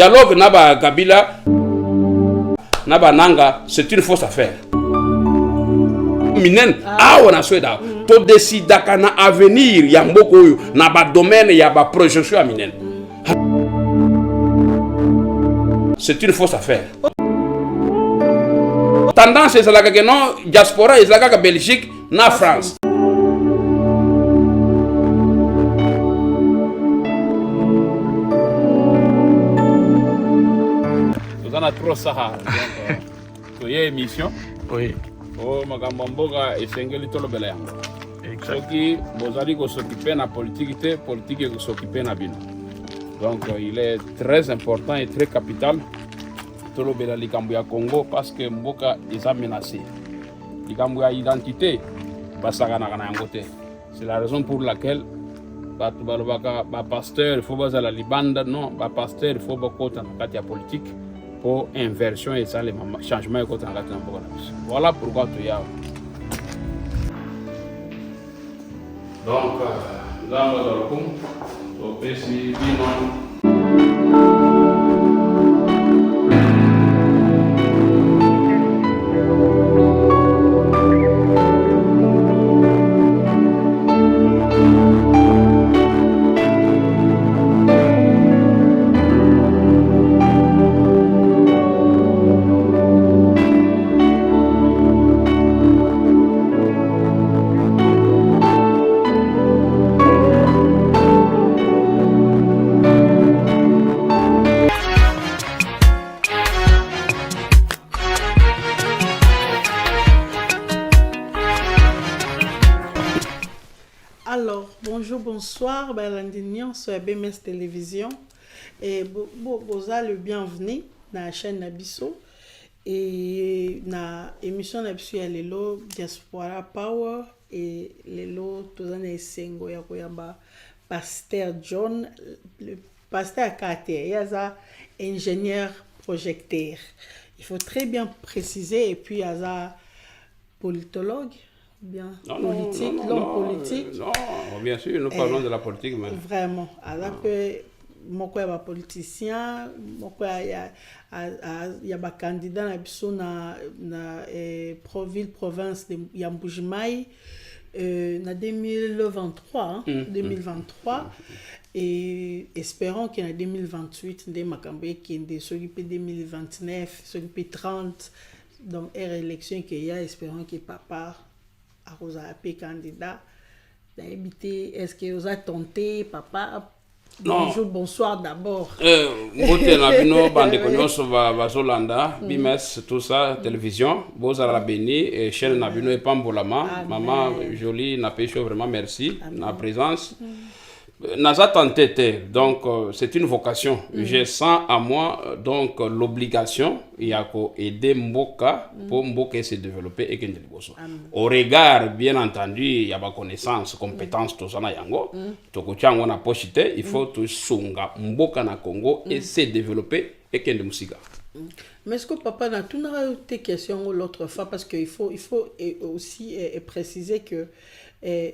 dialogue naba Kabila naba Nanga, c'est une fausse affaire. Minen on a souhaité to décider kana avenir ya mboko oyo na ba domaine ya ba projection ya minen. C'est une fausse affaire. Tendance c'est la que non diaspora c'est la que Belgique na France. Nous en a trop ça. Donc il y a émission. Oui. Oh makambo mboka esengeli tolo bela yango. Soki bozali ko s'occuper na politique ko s'occuper na bino. Donc il est très important et très capital tolo bela likambo ya Congo parce que mboka est menacé. Likambo ya identité basaka na yango te. C'est la raison pour laquelle batu balobaka ba pasteur il faut bazala libanda non ba pasteur il faut bakota na kati ya politique. Pour inversion et ça les changements et voilà pourquoi tu y as. Donc là on va Alors, bonjour, bonsoir, Balandinion sur BMS Télévision. Et vous avez le bienvenu dans la chaîne Nabiso. Et dans l'émission Nabiso, il y a les lots Diaspora Power et les lots Tozane Sengo Yakoyamba, Pasteur John, le pasteur Kater, il y a ingénieur projecteur. Il faut très bien préciser, et puis il y a politologue. Bien politique, l'homme politique. Non, bien sûr, nous parlons de la politique. Mais... Vraiment. Alors que moi, je suis politicien, moi, il y a des candidats dans la province de Yamboujimaï en 2023. 2023. Et espérons qu'en 2028, des Makambé qui est s'occuper 2029, s'occuper 30, donc élection qu'il y a, espérons qu'il papa a été candidat. Est-ce que vous avez tenté, papa? Bonjour, bonsoir d'abord. Mbote na bino bande konyoso bazolanda, bimes tout ça télévision, bozala béni chaîne na bino epambolama, maman jolie na pécho vraiment merci na présence. Naza tenté, donc c'est une vocation. Je sens à moi donc l'obligation d'aider Mboka pour Mboka se développer et qu'il au regard, bien entendu, il y a ma connaissance, compétence, tout ça na yango. Tokotiango na pochité, il faut tout sunga Mboka na Congo et se développer et qu'il musique. Mais est-ce que papa n'a tout tes questions l'autre fois parce qu'il faut aussi préciser que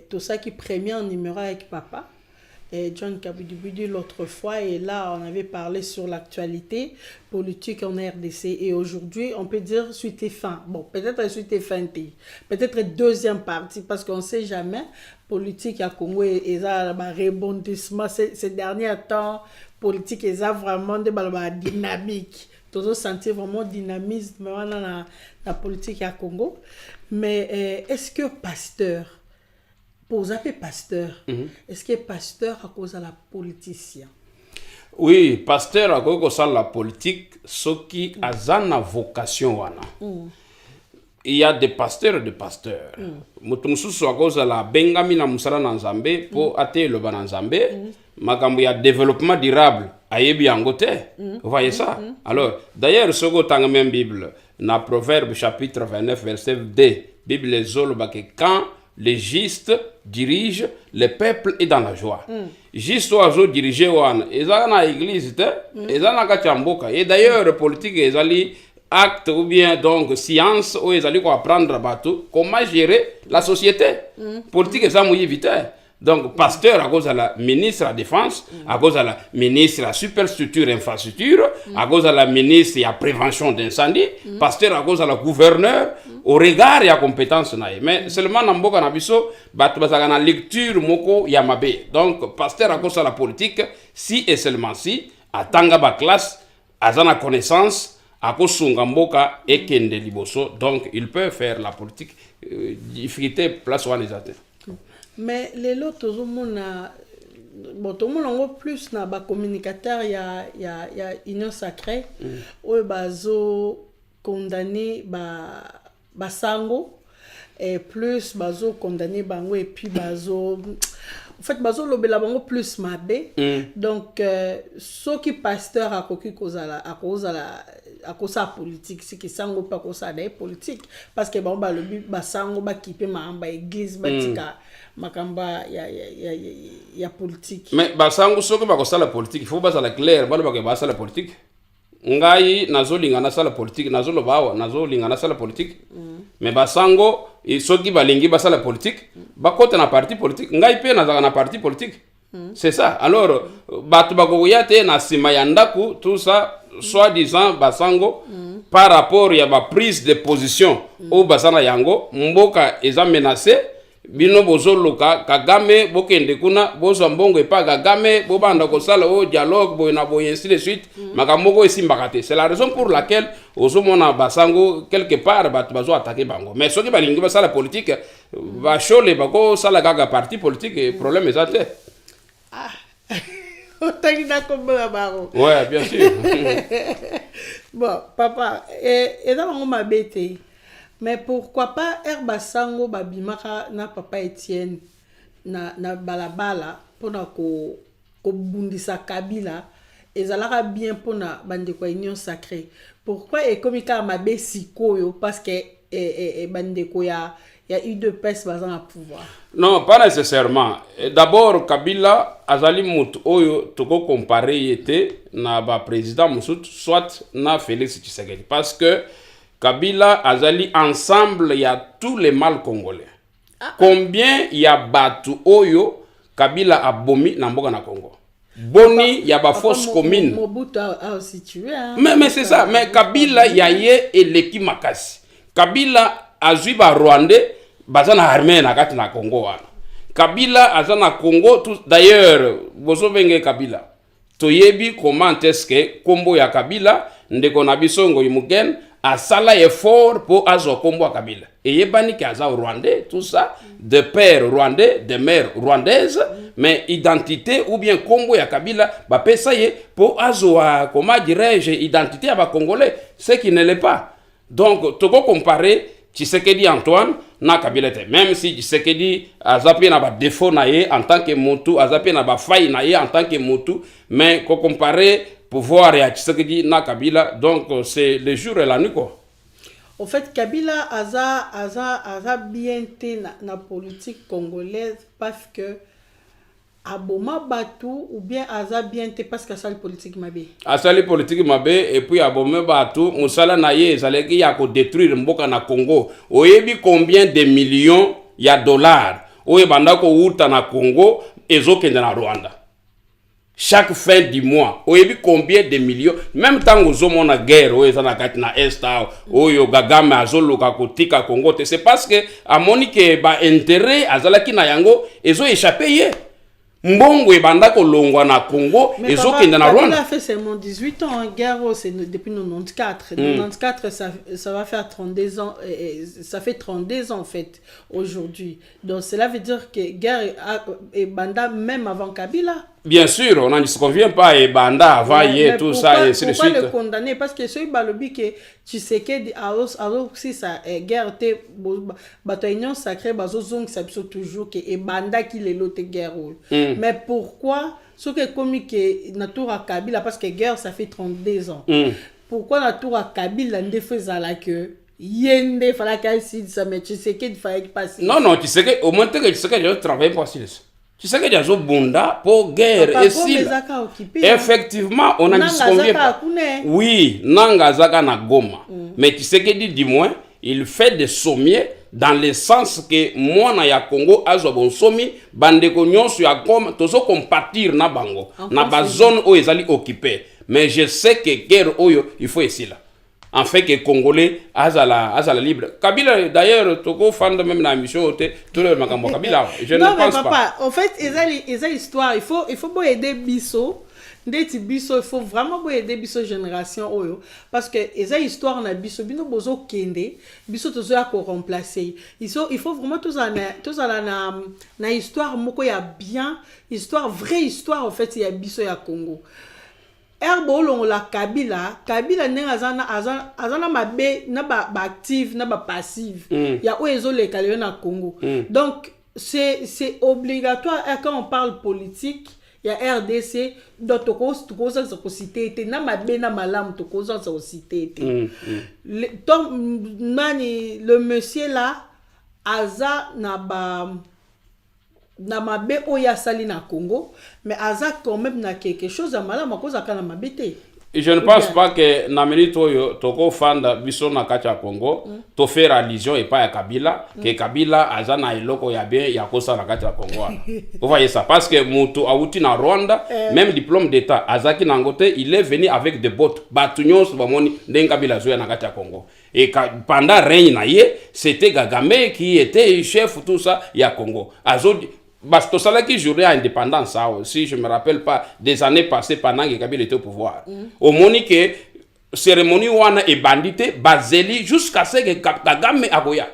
tout ça qui premier en numéro avec papa. Et John Kabudi l'autre fois, et là on avait parlé sur l'actualité politique en RDC, et aujourd'hui on peut dire suite et fin. Bon, peut-être suite et fin, peut-être deuxième partie, parce qu'on ne sait jamais, politique à Congo, et ça, rebondissement ces derniers temps, politique, et ça vraiment des dynamique. Tous sentir vraiment dynamisme dans la politique à Congo. Mais est-ce que pasteur, pour vous appeler pasteur, est-ce que pasteur à cause de la politicien? Oui, pasteur à cause de la politique, ce qui a une vocation. Il y a des pasteurs et des pasteurs. Mutumsusu à cause de la bengami na musala na Nzambe pour atteindre le Bananzambe, makambo ya développement durable ayebi angote. Vous voyez ça? Alors, d'ailleurs, ce que dans la même Bible, dans Proverbe chapitre 29 verset 2, Bible les quand les justes dirigent, le peuple est dans la joie. Juste oiseau diriger wan, ils ont na église ils ont na kachamboka. Et d'ailleurs politique ils allaient acte ou bien donc science où ils allaient apprendre bateau comment gérer la société. Politique ça mouille vite. Donc, pasteur à cause de la ministre de la Défense, à cause de la ministre de la superstructure infrastructure, à cause de la ministre de la prévention d'incendie, pasteur à cause de la gouverneur, au regard et à compétence. Mais seulement dans Mboka Nabiso, la lecture moko yamabe. Donc, pasteur à cause de la politique, si et seulement si, à Tanga ba classe, à la connaissance, à cause de Mboka et Kende Liboso. Donc, il peut faire la politique. Difficulté, place où on les attend. Mais les lots, tout le monde a plus na ba communicateur il y a Union Sacrée où bazo condamné ba sango et plus bazo condamné bango et puis bazo en fait bazo lobela bango plus mabe donc ceux qui pasteur à koki kozala à cause de la politique, c'est que sango pas cause de la politique parce que bon le but sango ba kipe mamba église batika makamba ya politique. Mais basango soki ba cause la politique, il faut pas ça la clair, ba ba ça la politique. Ngai nazo lingana ça la politique, nazo lobawa, nazo lingana ça la politique. Mais basango soki ba lingi ba ça la politique, ba kote na parti politique, ngai pe na parti politique. C'est ça. Alors batu bakoyate na sima ya ndaku tout ça soi-disant basango par rapport à la prise de position au basana yango mboka eza menacé bino bozoloka Kagame bokende kuna bozo mbongo epa Kagame bobanda kosala au dialogue boyena boye ainsi de suite makamoko esimbakate. C'est la raison pour laquelle ozomona basango quelque part batu bazo attaquer bango. Mais soki balingi basala politique ba chole bako sala gaga parti politique et problème ezate. Ah. Ouais, bien sûr. Bon, papa, et dans mon mabete, mais pourquoi pas Herbasango babimaka na papa Etienne na balabala pour na ko bundisa Kabila ezalaka bien pour na bande ko Union Sacrée. Pourquoi et comme ka mabe sikoyo parce que bande ko ya eu de pèse basant à pouvoir. Non, pas nécessairement. D'abord, Kabila, azali mut oyo toko comparer était na ba président Moussout, soit na Félix Tshisekedi. Parce que Kabila, azali ensemble, il y a tous les mal congolais. Combien il y a batu oyo Kabila a bomi na mboka na Congo? Boni, il y a ba fausse commune. Mobutu a situé. Mais c'est ça. Mais Kabila, il y a et l'équipe Makasi. Kabila, azui ba Rwandais. Bazana armée na kati na Congo wana. Kabila azana Congo d'ailleurs bozo benge Kabila. Toyebi comment est-ce que kombo ya Kabila ndeko na bisongo imugen asala effort pour azo kombo ya Kabila. Et yebani ki aza Rwandais tout ça de père rwandais, de mère rwandaise mais identité ou bien kombo ya Kabila ba pesa ye pour azo comment dirais-je identité ya ba congolais, ce qui ne l'est pas. Donc toko comparer Tshisekedi Antoine na Kabila te. Même si Tshisekedi azapi na ba défaut na ye en tant que Motu, azapi na ba faille na ye en tant que Motu, mais ko comparer pouvoir ya Tshisekedi na Kabila, donc c'est le jour et la nuit quoi. Au fait, Kabila aza bien té na politique congolaise parce que aboma batu ou bien aza bien té parce que ça le politique mabe. Asali politique mabe et puis aboma batu musala na ye zaleki ya ko détruire mboka na Congo. Oyebi combien de millions ya dollars oye banda ko uta na Congo ezokende na Rwanda. Chaque fin du mois, oyebi combien de millions, même tant que na guerre oye za na kati na est oyo Kagame azoloka kotika Congo, c'est parce que amoni ke ba intérêt azalaki na yango ezo échapper ye. Mbongo e banda ko longwa na Congo ezokende na Rwanda. Il a fait seulement 18 ans en guerre, c'est depuis 94. 94 ça va faire 32 ans ça fait 32 ans en fait aujourd'hui. Donc cela veut dire que guerre et banda même avant Kabila. Bien sûr, on n'en se convient pas et banda avant hier tout ça et ainsi de suite. Pourquoi le condamner parce que celui balobi que tu sais que alors si ça guerre te bataillon sacré bazozong ça toujours que et banda qui les l'autre guerre. Mais pourquoi ce que comme que natura à Kabila parce que guerre ça fait 32 ans. Pourquoi natura à Kabila ne faisait la que yende fallait qu'il ça mais tu sais qu'il fallait passer. Non, tu sais que au moins que tu sais que je travaille pour ça. Tu sais que déjà bunda pour guerre et si effectivement on a dit combien oui nanga zaka na Goma mais tu sais que dis moins il fait des sommiers dans le sens que moi na ya Congo azo bon somi bande ko nyonso ya Goma tozo compatir na bango na ba zone où ezali occupé mais je sais que guerre oyo il faut ici là en fait que Congolais azala libre. Kabila d'ailleurs toko fanda même na mission tout le makambo Kabila je non, ne pense papa, pas. En fait ils histoire il faut pas aider biso ndeti biso il faut vraiment pas aider biso génération oyo parce que eza histoire na biso bino bozo kende biso tozo ya ko remplacer il faut vraiment tous na histoire moko ya bien histoire vraie histoire en fait ya biso ya Congo. Herbo la Kabila nenga azana mabe na ba active na ba passive ya oezo le kalio na Congo. Donc c'est obligatoire quand on parle politique il y a RDC donc toko za cité na mabe na malam toko za cité donc nani le monsieur là aza na mabe oya sali na Congo mais aza quand même na quelque chose à malama koza kana mabete. Je ne pense pas que na minute oyo toko fanda biso na kati ya Congo to faire allusion et pas ya Kabila que Kabila aza na iloko ya bien ya kosa na kati ya Congo. Vous voyez ça parce que mutu auti na Rwanda même diplôme d'état azaki na ngote il est venu avec des bottes batunyo so bamoni ndenge Kabila zo ya na kati ya Congo et pendant règne na ye c'était Kagame qui était chef tout ça ya Congo azodi parce que ça qui jouait à indépendance ça aussi je me rappelle pas des années passées pendant que Kabila était au pouvoir au monique cérémonie wana et bandité bazeli jusqu'à ce que Kagame akoya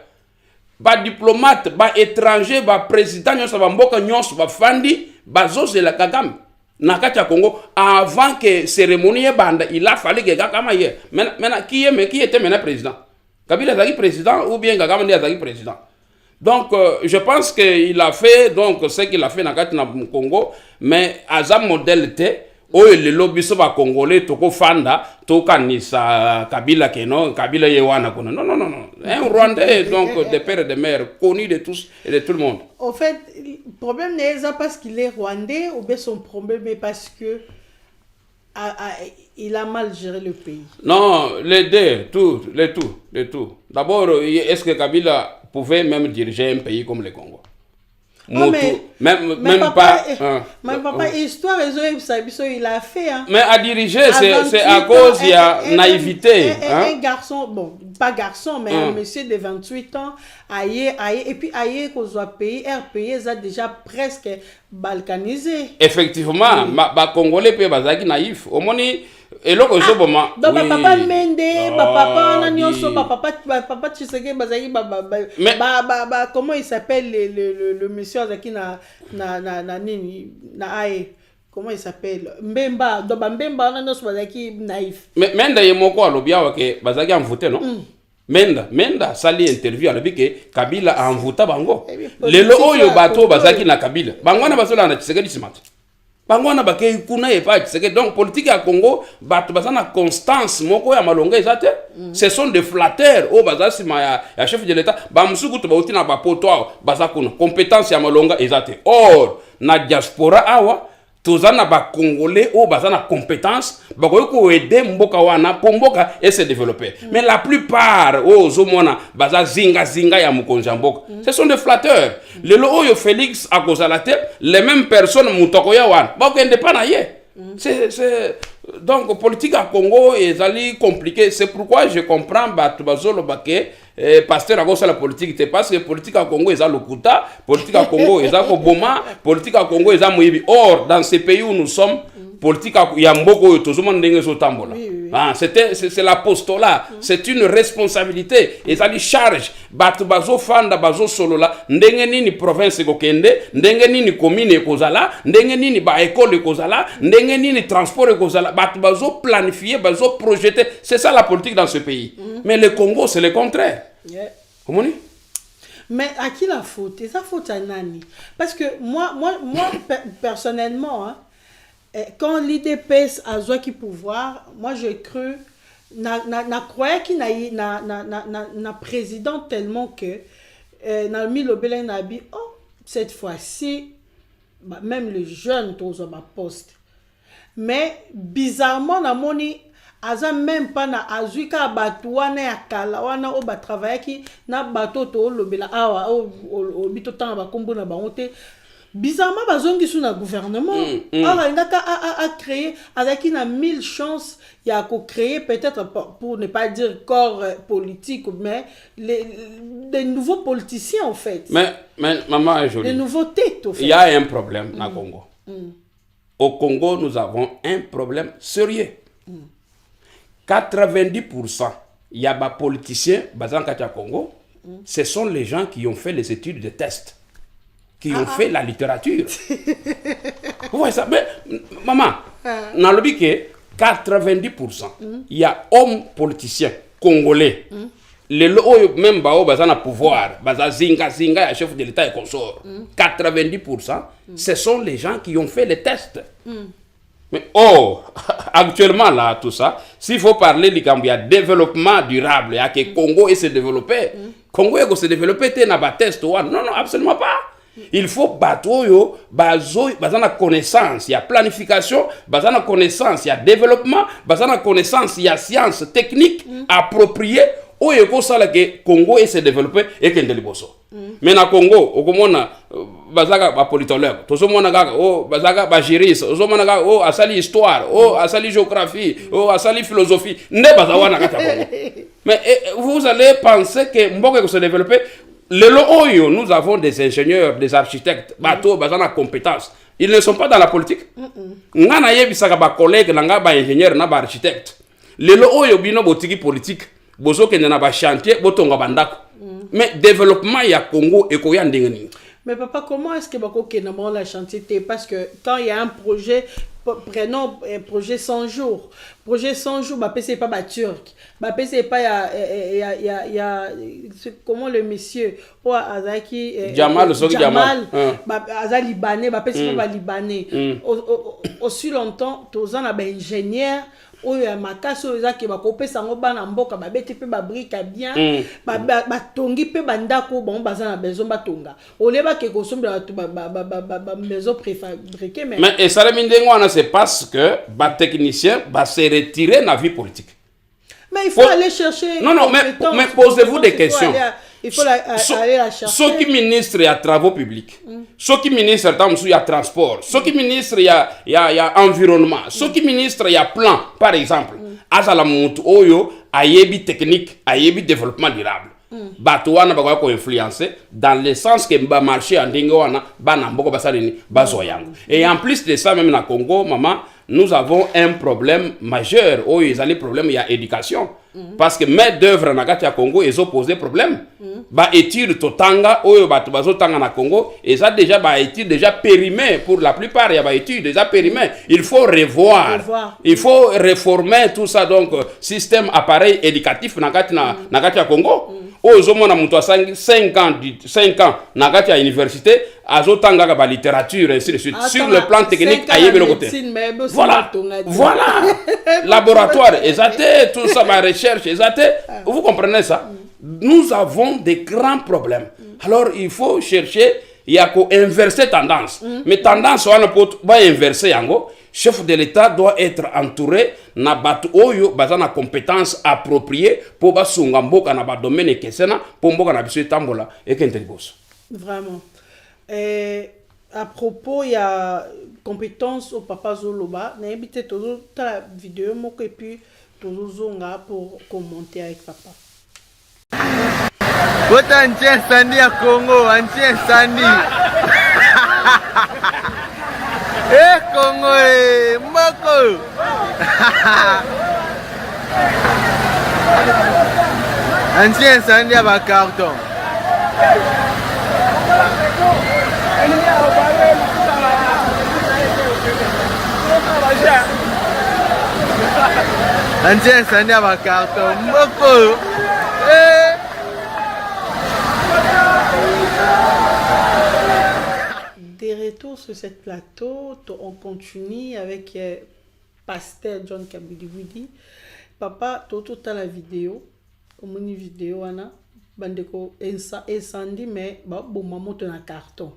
ba diplomate ba étranger ba président nyonso ba mboka nyonso ba fandi bazozela Kagame na kati ya Congo avant que cérémonie banda il a fallu que Kagame ye maintenant qui était maintenant président Kabila zaki président ou bien Kagame ndi zaki président. Donc, je pense qu'il a fait donc ce qu'il a fait dans le Congo, mais à un modèle le lobby soba congolais toko fanda toka nisa Kabila keno Kabila yewana kono non un Rwandais donc de père et de mère connu de tous et de tout le monde. En fait, le problème n'est pas parce qu'il est rwandais ou bien son problème est parce que il a mal géré le pays. Non, les deux, les tout. D'abord, est-ce que Kabila pouvait même diriger un pays comme le Congo? Même papa, pas. Papa, histoire, il a fait. Hein. Mais à diriger, c'est à cause de la naïveté. Un garçon, bon, pas garçon, mais un monsieur de 28 ans, et puis aïe, qu'on soit payé, RPI, ça déjà presque balkanisé. Effectivement, les Congolais peuvent naïf. Au moins, et là, donc papa Mende, papa Nanyoso, papa Tshisekedi bazaki comment il s'appelle le monsieur azaki na nini na aye comment il s'appelle Mbemba donc Mbemba Nanyoso bazaki naïf. Mais Menda yemoko alobia ke bazaki envoûté non? Menda sali interview alobi ke Kabila a envoûté bango. Lelo oyo bato bazaki na Kabila. Bango na basola na Tshisekedi simati. Bangwana bakei kuna epa Tshisekedi donc politique ya Congo bato bazana constance moko ya malonga ezate ce sont des flatteurs o bazasi ya chef de l'état ba musuku to bauti na ba poto bazakuna compétence ya malonga ezate or na diaspora awa tozana ba congolais o bazana compétence bakoyi ko aider mboka wana po mboka et se développer mais la plupart o zomona baza zinga ya mukonja mboka ce sont des flatteurs lelo oyo Félix akozala te les mêmes personnes mutoko ya wana bakende pa na ye c'est donc politique à Congo est compliqué c'est pourquoi je comprends bato bazolo baké pasteur à cause de la politique c'est parce que politique à Congo est à l'okuta politique à Congo est à Koboma politique à Congo est à Moyibi or dans ces pays où nous sommes politique à Yamboko tout le monde ndenge zo tambola c'est l'apostolat c'est une responsabilité et ça lui charge bato bazo fanda bazo solola ndenge nini province kokende ndenge nini commune ekozala ndenge nini ba école ekozala ndenge nini transport ekozala bato bazo planifier bazo projeter c'est ça la politique dans ce pays mais le Congo c'est le contraire. Comment dit? Mais à qui la faute? C'est la faute à Nani? Parce que moi personnellement, hein, quand l'IDPS a joué qui pouvoir, moi j'ai cru, na croyais qu'il n'a président tellement que na mis le Bélin n'a dit oh cette fois-ci même les jeunes tous ma poste. Mais bizarrement na moni aza même pas na azuika bato wana ya kala wana o ba travailler ki na bato to lobela awa o bito tanga ba kombo na bango te bizarrement bazongi sous na gouvernement alors ngaka a créé avec une 1000 chances il y a qu'à créer peut-être pour ne pas dire corps politique mais des nouveaux politiciens en fait mais maman est jolie des nouveautés au fait il y a un problème na Congo au Congo nous avons un problème sérieux 90% il y a des politiciens basant au Congo ce sont les gens qui ont fait les études de test qui ont fait la littérature. Vous voyez ça? Mais, maman, dans le but que 90%, il y a hommes politiciens congolais. Les même bazana pouvoir, zinga, chef de l'État et consort. 90%, ce sont les gens qui ont fait les tests. Mais actuellement là, tout ça, s'il faut parler du développement durable, il y a que Congo et se développer. Congo et se développer, il y a des tests. Non, absolument pas. Il faut battre bazana connaissance, il y a planification, bazana connaissance, il y a développement, bazana connaissance, il y a science technique appropriée. Oyeko sala que Congo et se développer et que ndeliboso. Mais na Congo, okomona bazaka ba politologue, tosomona gaga bazaka ba juriste, tosomona gaga asali histoire, asali géographie, asali philosophie, ne bazawana kata Congo. Mais vous allez penser que mboka se développer. Nous avons des ingénieurs, des architectes, bateaux, bazana compétences. Ils ne sont pas dans la politique. Ngana yebisaka ba collègue nanga ba ingénieur na ba architecte. Lelo oyo bino botiki politique, bozo kende na ba chantier, botonga bandako. Mais développement ya Congo et koya ndengeni. Mais papa, comment est-ce que bako kende mo la chantier parce que quand il y a un projet prenons un projet 100 jours. Projet 100 jours, c'est pas turc. C'est pas il y a comment le monsieur Azaki Jamal Azali libanais, c'est pas libanais. Aussi longtemps, tous en a ingénieur oyo makaso ezaki bakopesa ngo bana mboka babeti pe babrika bien batongi pe bandako bon bazana besoin batonga oleba ke kosombela tu maison préfabriquée mais et ça le c'est parce que ba technicien va se retirer dans la vie politique. Mais il faut aller chercher. Non, mais posez-vous des questions. Il faut aller la chercher. Ce qui ministre, il y a travaux publics. Ce qui ministre, il y a transport. Ce qui ministre, il y a environnement. Ce qui ministre, il y a plan, par exemple. Azala mutu oyo, ayebi technique, ayebi développement durable. Batouana bakwa ko influencer dans le sens que ba marché en dingoana ba na mboko basalini bazoyanga. Et en plus de ça même na Congo maman nous avons un problème majeur où ils ont les problèmes il y a éducation parce que main d'œuvre na kati ya Congo ils ont posé problème ba étude totanga oyo batu bazotanga na Congo et ça déjà ba étude déjà périmé pour la plupart il y a ba étude déjà périmé il faut revoir il faut réformer tout ça donc système appareil éducatif na kati ya Congo. Ozomona mutu 5 ans na kati ya université azotanga ka ba littérature ainsi de suite sur le plan technique ayebi le côté voilà laboratoire exacté tout ça ba recherche exacté vous comprenez ça nous avons des grands problèmes alors il faut chercher il y a ko inverser tendance mais tendance on peut ba inverser yango. Chef de l'État doit être entouré na batu oyo bazana compétences appropriées pour basunga mboka na ba domaine kesena pour mboka na biso tambola et kentelibos. Vraiment. À propos il y a compétences au papa Zoloba, na invité toujours ta vidéo moko et puis toujours zonga pour commenter avec papa. Kota nche sandi ya Congo, nche sandi. Congo Moko. Ancien incendie à carton. Ancien incendie à carton. Moko. De retour sur cette plateau, on continue avec Pasteur John Kabudi. Papa, tout à la vidéo, comme une vidéo, on a bandeko incendie, mais bon, maman ton carton.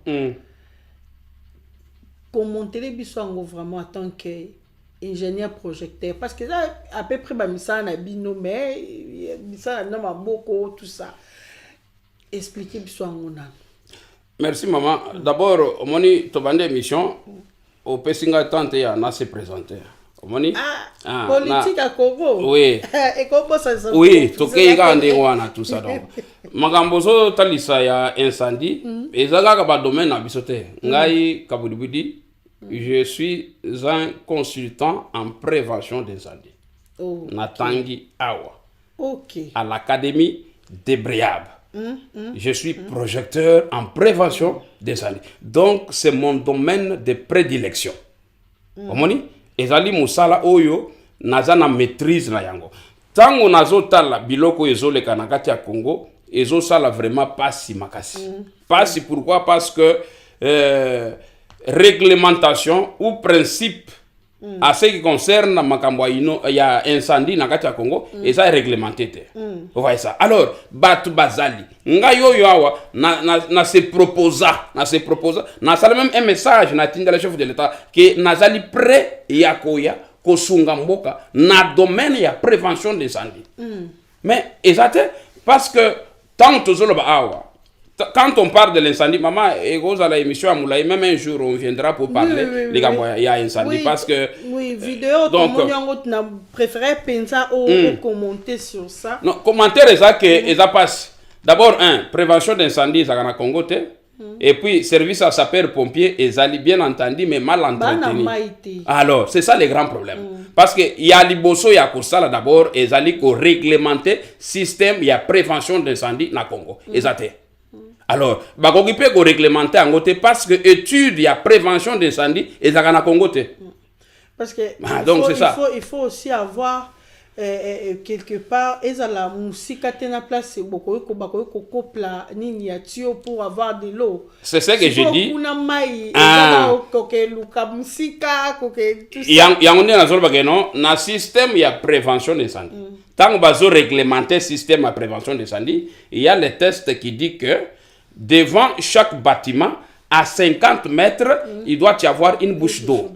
Commenter les bisous vraiment en tant que ingénieur projecteur parce que ça à peu près ba misala na bino mais misala na maboko tout ça expliquer biso ngona. Merci maman. D'abord omoni to bande émission au pesinga tante ya na se présenter. Omoni politique à Congo. Oui. Et comment ça se oui, toke ga ande wana tout ça donc. Makambo so talisa ya incendie ezaka ba domaine na bisote. Ngai kabudibudi je suis un consultant en prévention d'incendie. Oh, Natangi Awa. OK. À l'Académie des Briables. Je suis projecteur en prévention d'incendie. Donc, c'est mon domaine de prédilection. Omoni, ezali musala oyo nazana maîtrise na yango. Tango nazo tala biloko ezoleka na kati ya Congo, ezo sala vraiment pasi makasi. Pasi pourquoi? Parce que réglementation ou principe à ce qui concerne makambo ya incendie na kati ya Congo et ça est réglementé. Vous voyez ça. Alors batu bazali nga yo awa na se proposa na sala même un message na tinda le chef de l'état que nazali prêt ya koya kosunga mboka na domaine ya prévention d'incendie. Mais exactement parce que tant tozolo ba awa quand on parle de l'incendie, maman, et vous à l'émission à Moulay, même un jour on viendra pour parler des gars, il y a incendie parce que vidéo donc on a préféré penser au commenter sur ça. Non, commentaire est ça que ça passe. D'abord prévention d'incendie ça dans Congo et puis service à sapeur pompier et ça bien entendu mais mal entretenu. Alors, c'est ça le grand problème. Parce que il y a liboso ya ko sala d'abord et ça ko réglementer système il y a prévention d'incendie na Congo. Exactement. Alors, bakoki pe ko réglementer en côté parce que étude ya prévention d'incendie et ça na Congo te. Parce que donc c'est ça. Il faut aussi avoir quelque part ezala musika tena place beaucoup ko kopla nini ya tio pour avoir de l'eau. C'est ça que je dis. Kuna mai ezala ko ke luka musika ko ke tout ça. Yango na zolo bageno na système ya prévention d'incendie. Tant bazo réglementer système à prévention d'incendie, il y a les tests qui dit que devant chaque bâtiment à 50 mètres, il doit y avoir une bouche d'eau.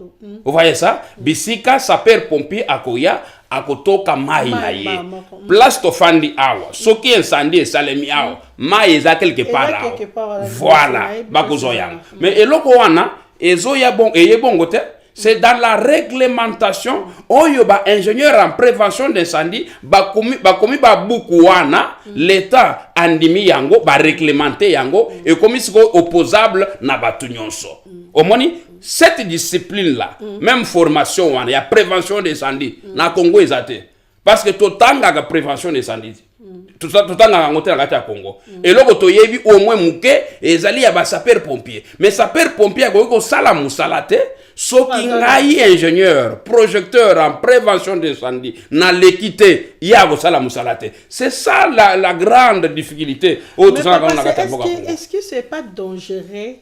Vous voyez ça? Bisika sapeur pompier akoya akotoka mai na ye. Place to fandi awa. Soki incendie salemi awa. Mai eza quelque part awa. Voilà. Bakozoyang. Mais eloko wana ezoya bon eye bongo te. C'est dans la réglementation oyo ba ingénieur en prévention d'incendie ba komi ba buku wana l'état andimi yango ba réglementer yango et komi siko opposable na batu nyonso. Omoni cette discipline là même formation wana ya prévention d'incendie na Congo ezate parce que totanga ga prévention d'incendie tout ça totanga ngote na kati ya Congo et loko toyebi au moins muke ezali ya ba sapeur pompier mais sapeur pompier ko sala musala te. Soki ngai ingénieur, projecteur en prévention d'incendie, na l'équité, yago sala musalate. C'est ça la grande difficulté. Est-ce que c'est pas dangereux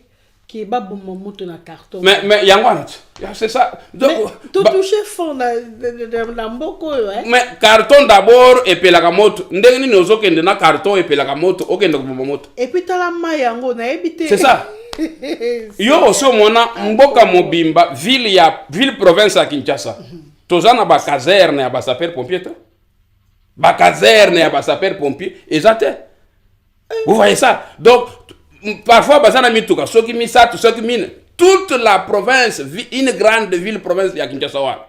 qui ba moto na carton? Mais yangwana, c'est ça. Tout toucher fond na mboko hein. Mais carton d'abord et puis la moto. Ndenge ni nozokende na carton et puis la moto, okende ko moto. Et puis tala mayango na ebité. C'est ça. Yo oso mona mboka mobimba ville province ya Kinshasa. Tozana ba caserne ya ba sapeur pompier to. Ba caserne ya ba sapeur pompier ezate. Vous voyez ça? Donc parfois bazana mituka soki misatu soki mine toute la province une grande ville province ya Kinshasa wa.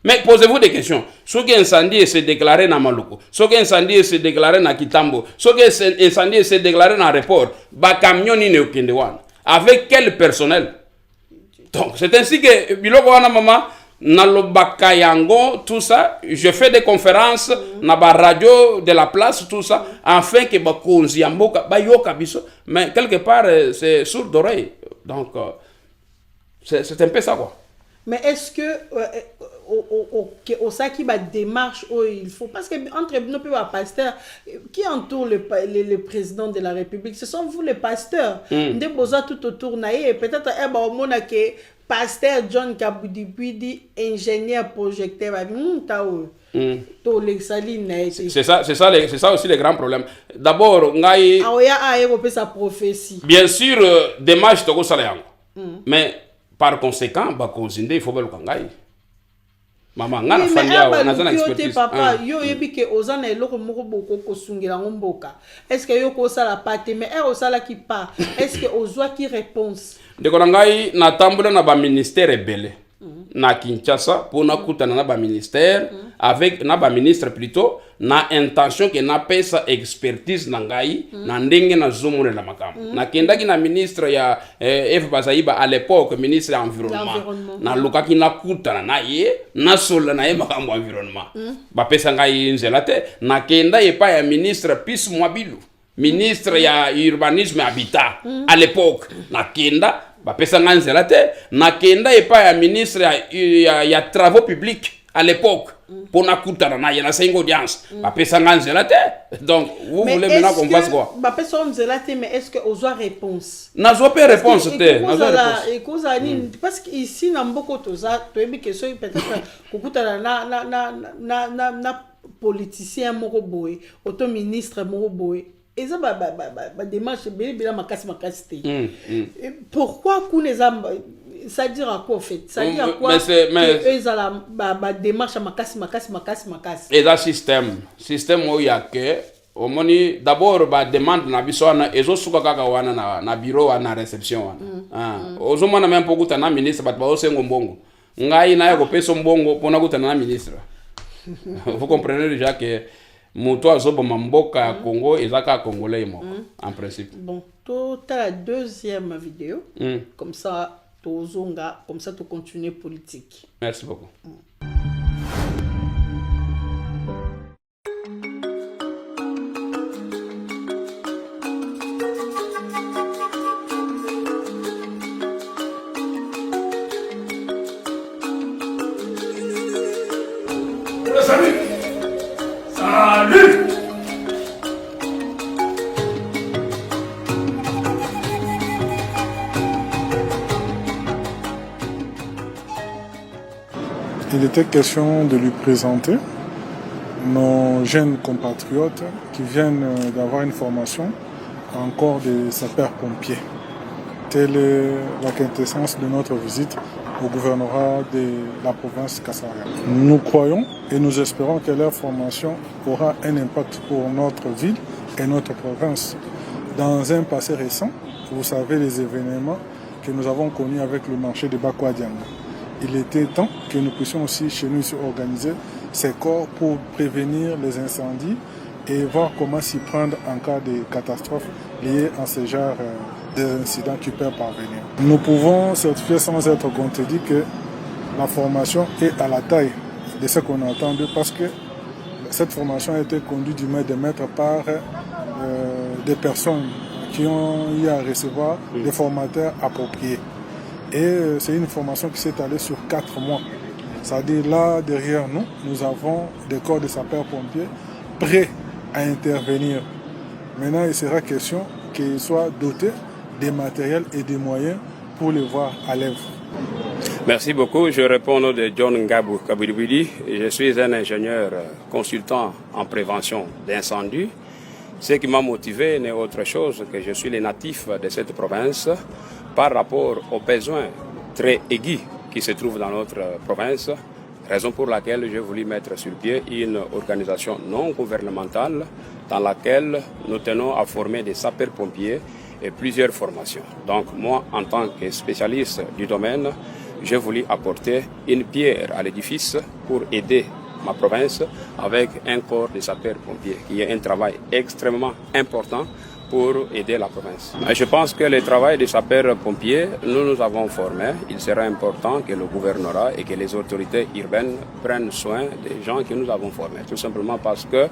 Mais posez-vous des questions. Soki incendie se déclaré na Maluku, soki incendie se déclaré na Kitambo, soki incendie se déclaré na aéroport, ba camion ni ne okende wana. Avec quel personnel? Donc, c'est ainsi que, biloko wana mama, na lobaka yango, tout ça, je fais des conférences, na ba radio de la place, tout ça, afin que ba konzi yamboka, ba yoka biso, mais quelque part, c'est sourd d'oreille. Donc, c'est un peu ça, quoi. Mais est-ce que au saki ba démarche où il faut parce que entre nous puis pasteur qui entoure le président de la République ce sont vous les pasteurs des besoins tout autour naïe et peut-être au mona que pasteur John Kabudi ingénieur projecteur c'est ça aussi le grand problème. D'abord ngai sa prophétie. Bien sûr démarche toko sala yango. Mais par conséquent, il faut le kangai. Maman, ngana fandia wa nazana expertise. Papa, yo yebi ke ozana eloko moko boko ko sungela ngomboka. Est-ce que yo ko sala pate mais osala ki pa? Est-ce que ozwa ki réponse? Ndeko ngai na tambula na ba ministère ebele. Na Kinshasa pour na kutana na ba ministère avec na ba ministre plutôt na intention que na pesa expertise na ngai na ndenge na zomone la makambo na kendaki na ministre ya F Bazaiba à l'époque ministre ya environnement na lukaki na kutana na ye na sola na ye makambo environnement ba pesa ngai nzela te na kenda epa ya ministre Pis Mwabilu ministre ya urbanisme habitat à l'époque na kenda bapesa nga nzela te na kenda epa ya ministre ya travaux publics à l'époque pour na kutana na yana sengo audience bapesa nga nzela te donc vous mais voulez maintenant qu'on fasse quoi bapesa nzela te mais est-ce que ozwa réponse nazo pe réponse te nazo réponse et cause ani parce que ici na mboko toza toyebi que so peut-être kokutana na politicien moko boye auto ministre moko boye. Et ça, démarche, pourquoi ça dit à quoi en fait? Ça dit à quoi que démarche makasi. Et ça système où il y a que au moni d'abord ba demande na biso na ezo suka kaka wana na bureau na réception wana. Ozo mona même pour kutana ministre bat ba osengo mbongo. Ngai na yako peso mbongo pona kutana na ministre. Vous comprenez déjà que Mouto azobo mamboka Congo ezaka congolais moko en principe. Bon, toi la deuxième vidéo. Comme ça tozonga, comme ça tu continues politique. Merci beaucoup. Salut. Il était question de lui présenter nos jeunes compatriotes qui viennent d'avoir une formation en corps de sapeurs-pompiers. Telle est la quintessence de notre visite au gouvernorat de la province Kassaria. Nous croyons et nous espérons que leur formation aura un impact pour notre ville et notre province. Dans un passé récent, vous savez les événements que nous avons connus avec le marché de Bakwadianga. Il était temps que nous puissions aussi chez nous organiser ces corps pour prévenir les incendies et voir comment s'y prendre en cas de catastrophe liée à ce genre d'incidents qui peuvent parvenir. Nous pouvons certifier sans être contredit que la formation est à la taille de ce qu'on a entendu parce que cette formation a été conduite du maître de maître par des personnes qui ont eu à recevoir des formateurs appropriés. Et c'est une formation qui s'est allée sur 4 mois. C'est-à-dire là, derrière nous, nous avons des corps de sapeurs-pompiers prêts à intervenir. Maintenant, il sera question qu'ils soient dotés des matériels et des moyens pour les voir à l'œuvre. Merci beaucoup. Je réponds au nom de John Ngabou Kaboudiboudi. Je suis un ingénieur consultant en prévention d'incendie. Ce qui m'a motivé n'est autre chose que je suis le natif de cette province par rapport aux besoins très aigus qui se trouvent dans notre province, raison pour laquelle j'ai voulu mettre sur pied une organisation non gouvernementale dans laquelle nous tenons à former des sapeurs-pompiers et plusieurs formations. Donc moi, en tant que spécialiste du domaine, j'ai voulu apporter une pierre à l'édifice pour aider ma province avec un corps de sapeurs-pompiers qui est un travail extrêmement important pour aider la province. Je pense que le travail des sapeurs-pompiers, nous avons formé. Il sera important que le gouvernorat et que les autorités urbaines prennent soin des gens que nous avons formés. Tout simplement parce que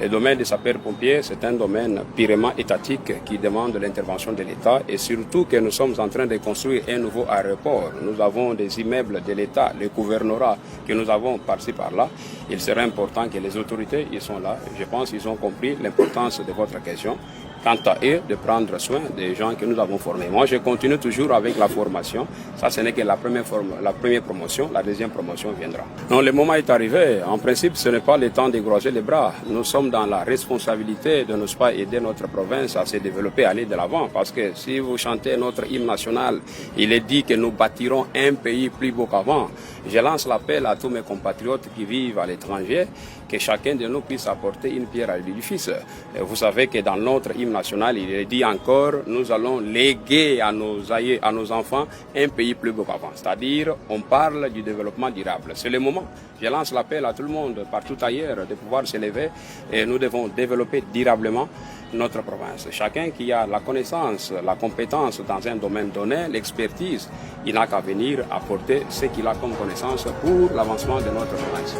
le domaine des sapeurs-pompiers, c'est un domaine purement étatique qui demande l'intervention de l'État et surtout que nous sommes en train de construire un nouveau aéroport. Nous avons des immeubles de l'État, le gouvernorat que nous avons par-ci par-là. Il sera important que les autorités, ils sont là. Je pense qu'ils ont compris l'importance de votre question. Quant à eux, de prendre soin des gens que nous avons formés. Moi, je continue toujours avec la formation. Ça, ce n'est que la première promotion. La deuxième promotion viendra. Non, le moment est arrivé. En principe, ce n'est pas le temps de grossir les bras. Nous sommes dans la responsabilité de ne pas aider notre province à se développer, à aller de l'avant. Parce que si vous chantez notre hymne national, il est dit que nous bâtirons un pays plus beau qu'avant. je lance l'appel à tous mes compatriotes qui vivent à l'étranger, que chacun de nous puisse apporter une pierre à l'édifice. Vous savez que dans notre hymne national, il est dit encore, nous allons léguer à nos aïeux, à nos enfants, un pays plus beau qu'avant. C'est-à-dire, on parle du développement durable. C'est le moment. Je lance l'appel à tout le monde, partout ailleurs, de pouvoir s'élever et nous devons développer durablement notre province. Chacun qui a la connaissance, la compétence dans un domaine donné, l'expertise, il n'a qu'à venir apporter ce qu'il a comme connaissance pour l'avancement de notre province.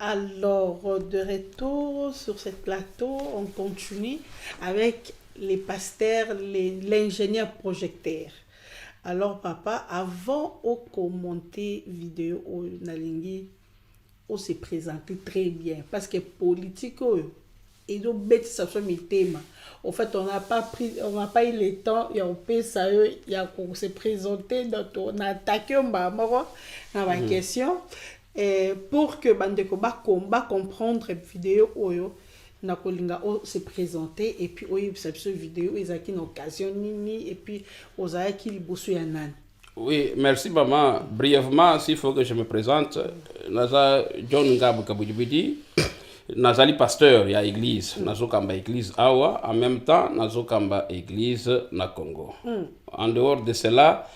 Alors, de retour sur ce plateau, on continue avec les pasteurs, l'ingénieur projecteur. Alors, papa, avant de commenter vidéo, on s'est présenté très bien. Parce que politique, et donc, ça soit mes thèmes. En fait, on n'a pas eu le temps, et on peut se présenter, on a attaqué dans la question. Pour que bandeko ba comprendre vidéo oyo na kolinga o se présenter et puis oyo cette vidéo ezaki une occasion nini et puis ozaki liboso ya nani. Oui, merci maman. Brièvement, s'il faut que je me présente, naza John Ngab Kabudibidi, nazali pasteur ya église, nazokamba église awa, en même temps nazokamba église na Congo. En dehors de cela,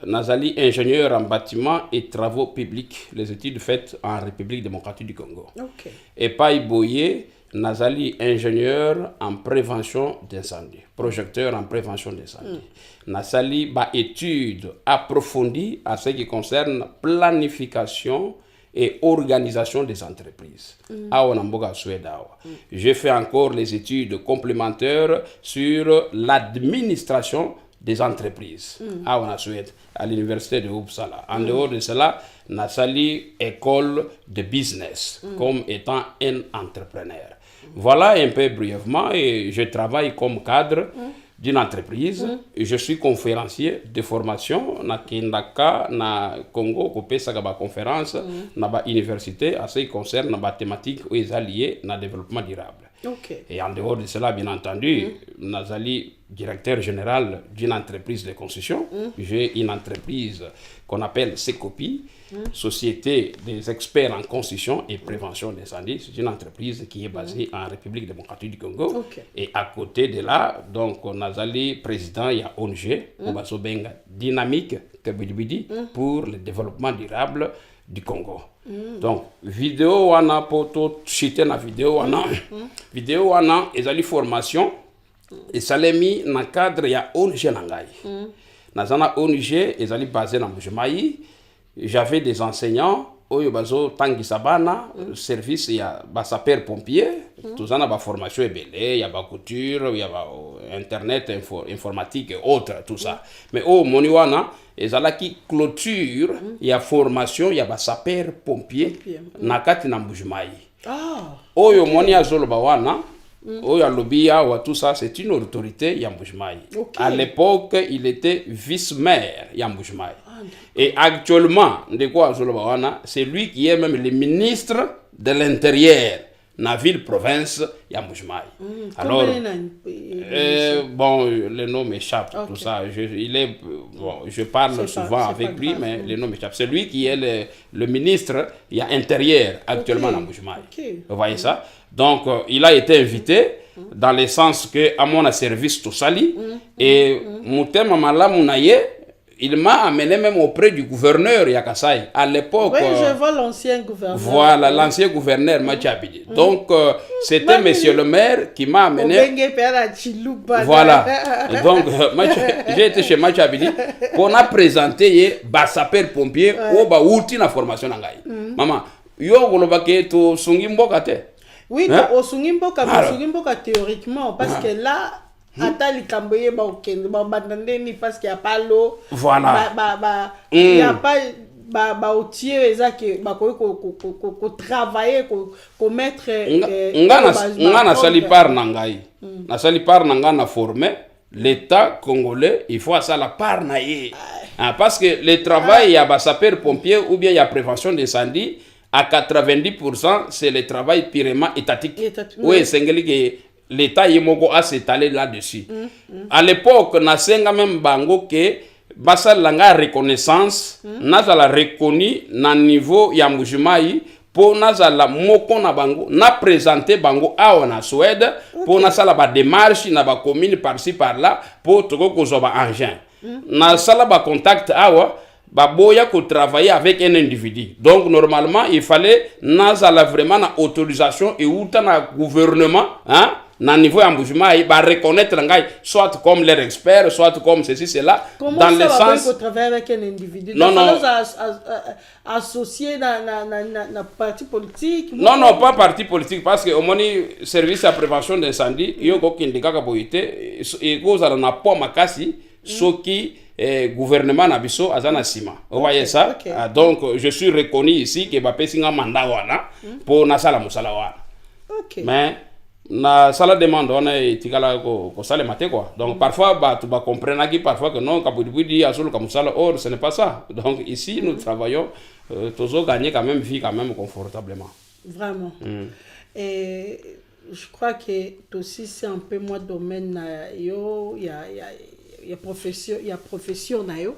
nazali ingénieur en bâtiment et travaux publics, les études faites en République démocratique du Congo. Okay. Et Pai Boye, nazali ingénieur en prévention d'incendie, projecteur en prévention d'incendie. Nazali ba études approfondies à ce qui concerne planification et organisation des entreprises. J'ai fait encore les études complémentaires sur l'administration des entreprises à l'université de Uppsala. En dehors de cela, Nassali école de business comme étant un entrepreneur. Voilà un peu brièvement, et je travaille comme cadre d'une entreprise. Je suis conférencier de formation na Kindaka na Congo kopesa ba conférence na ba université à ce qui concerne la mathématique ou les alliés na développement durable. Okay. Et en dehors de cela, bien entendu, Nazali, directeur général d'une entreprise de construction. J'ai une entreprise qu'on appelle Secopi, Société des experts en construction et prévention des incendies. C'est une entreprise qui est basée en République démocratique du Congo. Okay. Et à côté de là, donc, Nazali, président, il y a ONG, Benga Dynamique pour le développement durable du Congo. Donc, vidéo wana poto chité na vidéo wana ezali formation et salemi na cadre ya ONG nangai. Na zana ONG ezali basé na Mbujimayi. J'avais des enseignants oyo bazo tangi sabana service ya ba sapeur pompier, tozana ba formation ebele, ya ba couture, ya ba internet informatique et autres tout ça. Mais moni wana ezalaki clôture ya formation ya ba sapeur pompier na kati na Mbujimayi. Oyo moni azoloba wana oyo alobia wa tout ça, c'est une autorité ya Mbujimayi. À l'époque, il était vice-maire ya Mbujimayi. Et actuellement, c'est lui qui est même le ministre de l'Intérieur dans la ville-province ya Mbujimayi. Alors, bon, le nom m'échappe, tout ça. Je parle souvent avec lui, mais le nom m'échappe. C'est lui qui est le ministre intérieur actuellement dans Mbujimayi. Vous voyez ça? Donc, il a été invité dans le sens que, à mon service tout sali, et Moutema Malamunaye, il m'a amené même auprès du gouverneur Yakasai. À l'époque. Oui, je vois l'ancien gouverneur. Voilà, l'ancien gouverneur Machabidi. Donc, c'était monsieur le maire qui m'a amené. Voilà. Et donc, j'ai été chez Machabidi pour a présenté Bassaper pompier ou Baouti na formation nangai. Maman, yo golobake to sungi mboka te. Oui, au sungi mboka théoriquement, parce que là. Ata likamboye ba okende ba bandandeni parce qu'il y a pas l'eau. Voilà. Il y a pas ba otier ezaki ba ko travailler ko mettre ngana sali par nangai. Na sali par nanga na former l'état congolais, il faut ça la part na ye. Parce que le travail il y a ba sapeur pompier ou bien il y a prévention d'incendie à 90%, c'est le travail purement étatique. Oui, c'est que l'État a s'étalé là-dessus. À l'époque, on a même bango que basa langa reconnaissance, nazala reconnu na niveau ya Mbujimai pour nazala moko na bango, na présenter bango awa na Suède pour nasala ba démarche na ba commune par-ci par-là pour toko kozoba engin. Na sala ba contact awa baboya ko travailler avec un individu. Donc normalement, il fallait nazala vraiment na autorisation et ou na gouvernement, hein? Na niveau embouchement, il va reconnaître l'angai, soit comme leur expert, soit comme ceci, cela. Comment dans ça le va sens. travailler avec un individu? Non, non. Associé dans la parti politique? Non, non, pas parti politique, parce que au moins, service à prévention d'incendie, il y a aucun dégât qui boité, et cause à la pomme à cassi, ce qui gouvernement nabiso azana sima. Vous voyez ça? Okay. Donc, je suis reconnu ici que va passer un mandat pour nasala musala wana. Ok. Mais na sala demande on est tikala ko sale maté quoi. Donc parfois tu vas comprendre qui parfois que non kabudi dit azul comme ça, or ce n'est pas ça. Donc ici nous travaillons toujours gagner quand même vie quand même confortablement. Vraiment. Et je crois que aussi c'est un peu moi domaine yo il y a profession na yo.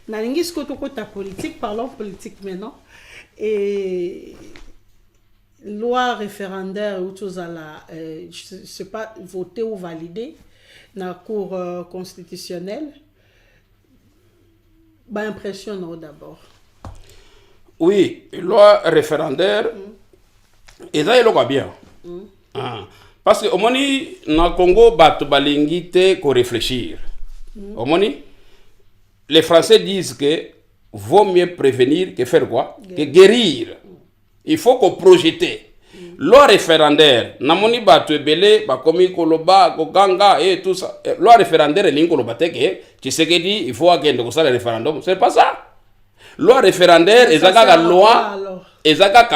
Na lingi ce que ta politique, parlons politique maintenant. Et loi référendaire ou chose à la je sais pas voter ou valider dans la cour constitutionnelle, bah impression d'abord. Oui, loi référendaire et ça il est bien. Parce que au moins na Congo bat balingi te ko réfléchir. Au moins les Français disent que vaut mieux prévenir que faire quoi? Que guérir. Il faut qu'on projette. Loi référendaire, namoni batu belé, ba komi koloba, koganga et tout ça. Loi référendaire lingo lobate que tu sais que dit il faut agenda ko ça le référendum, c'est pas ça. Loi référendaire ezaka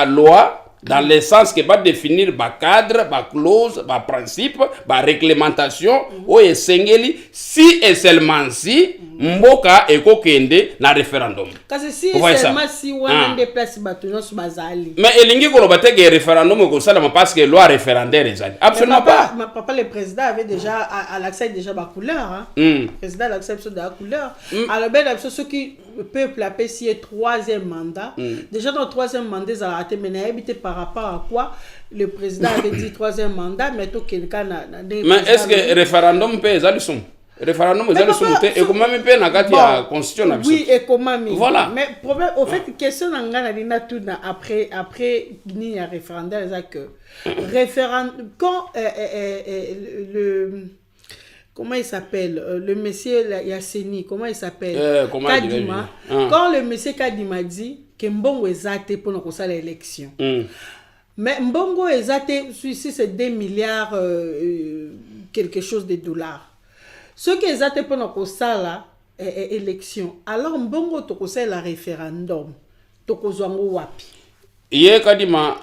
loi dans le sens que va définir ba cadre, ba clause, ba principe, ba réglementation ou esengeli si et seulement si mboka ekokende na référendum. Kasi si seulement si on déplace batuno sur bazali. Mais elingi ko lobate que référendum ko sala parce que loi référendaire ezali. Absolument pas. Papa le président avait déjà à l'accès déjà ba couleur hein. Le président l'accepte de la couleur. Alors ben ceux qui peuple appelle si est troisième mandat. Déjà dans le troisième mandat ça a été mené habité par rapport à quoi le président avait dit troisième mandat mais tout quelqu'un mais est-ce que référendum peut ezali son référendum ezali son et comment même peut na kati ya constitution oui et comment voilà mais problème au fait question ngana dina tout après ni ya référendaire ça que référendum quand le comment il s'appelle le monsieur Yasseni comment il s'appelle Kadima quand le monsieur Kadima dit que mbongo ezate pour na kosala élection mais mbongo ezate si c'est 2 milliards quelque chose de dollars ce que ezate pour na kosala élection alors mbongo to kosala référendum to kozwango wapi Iye Kadima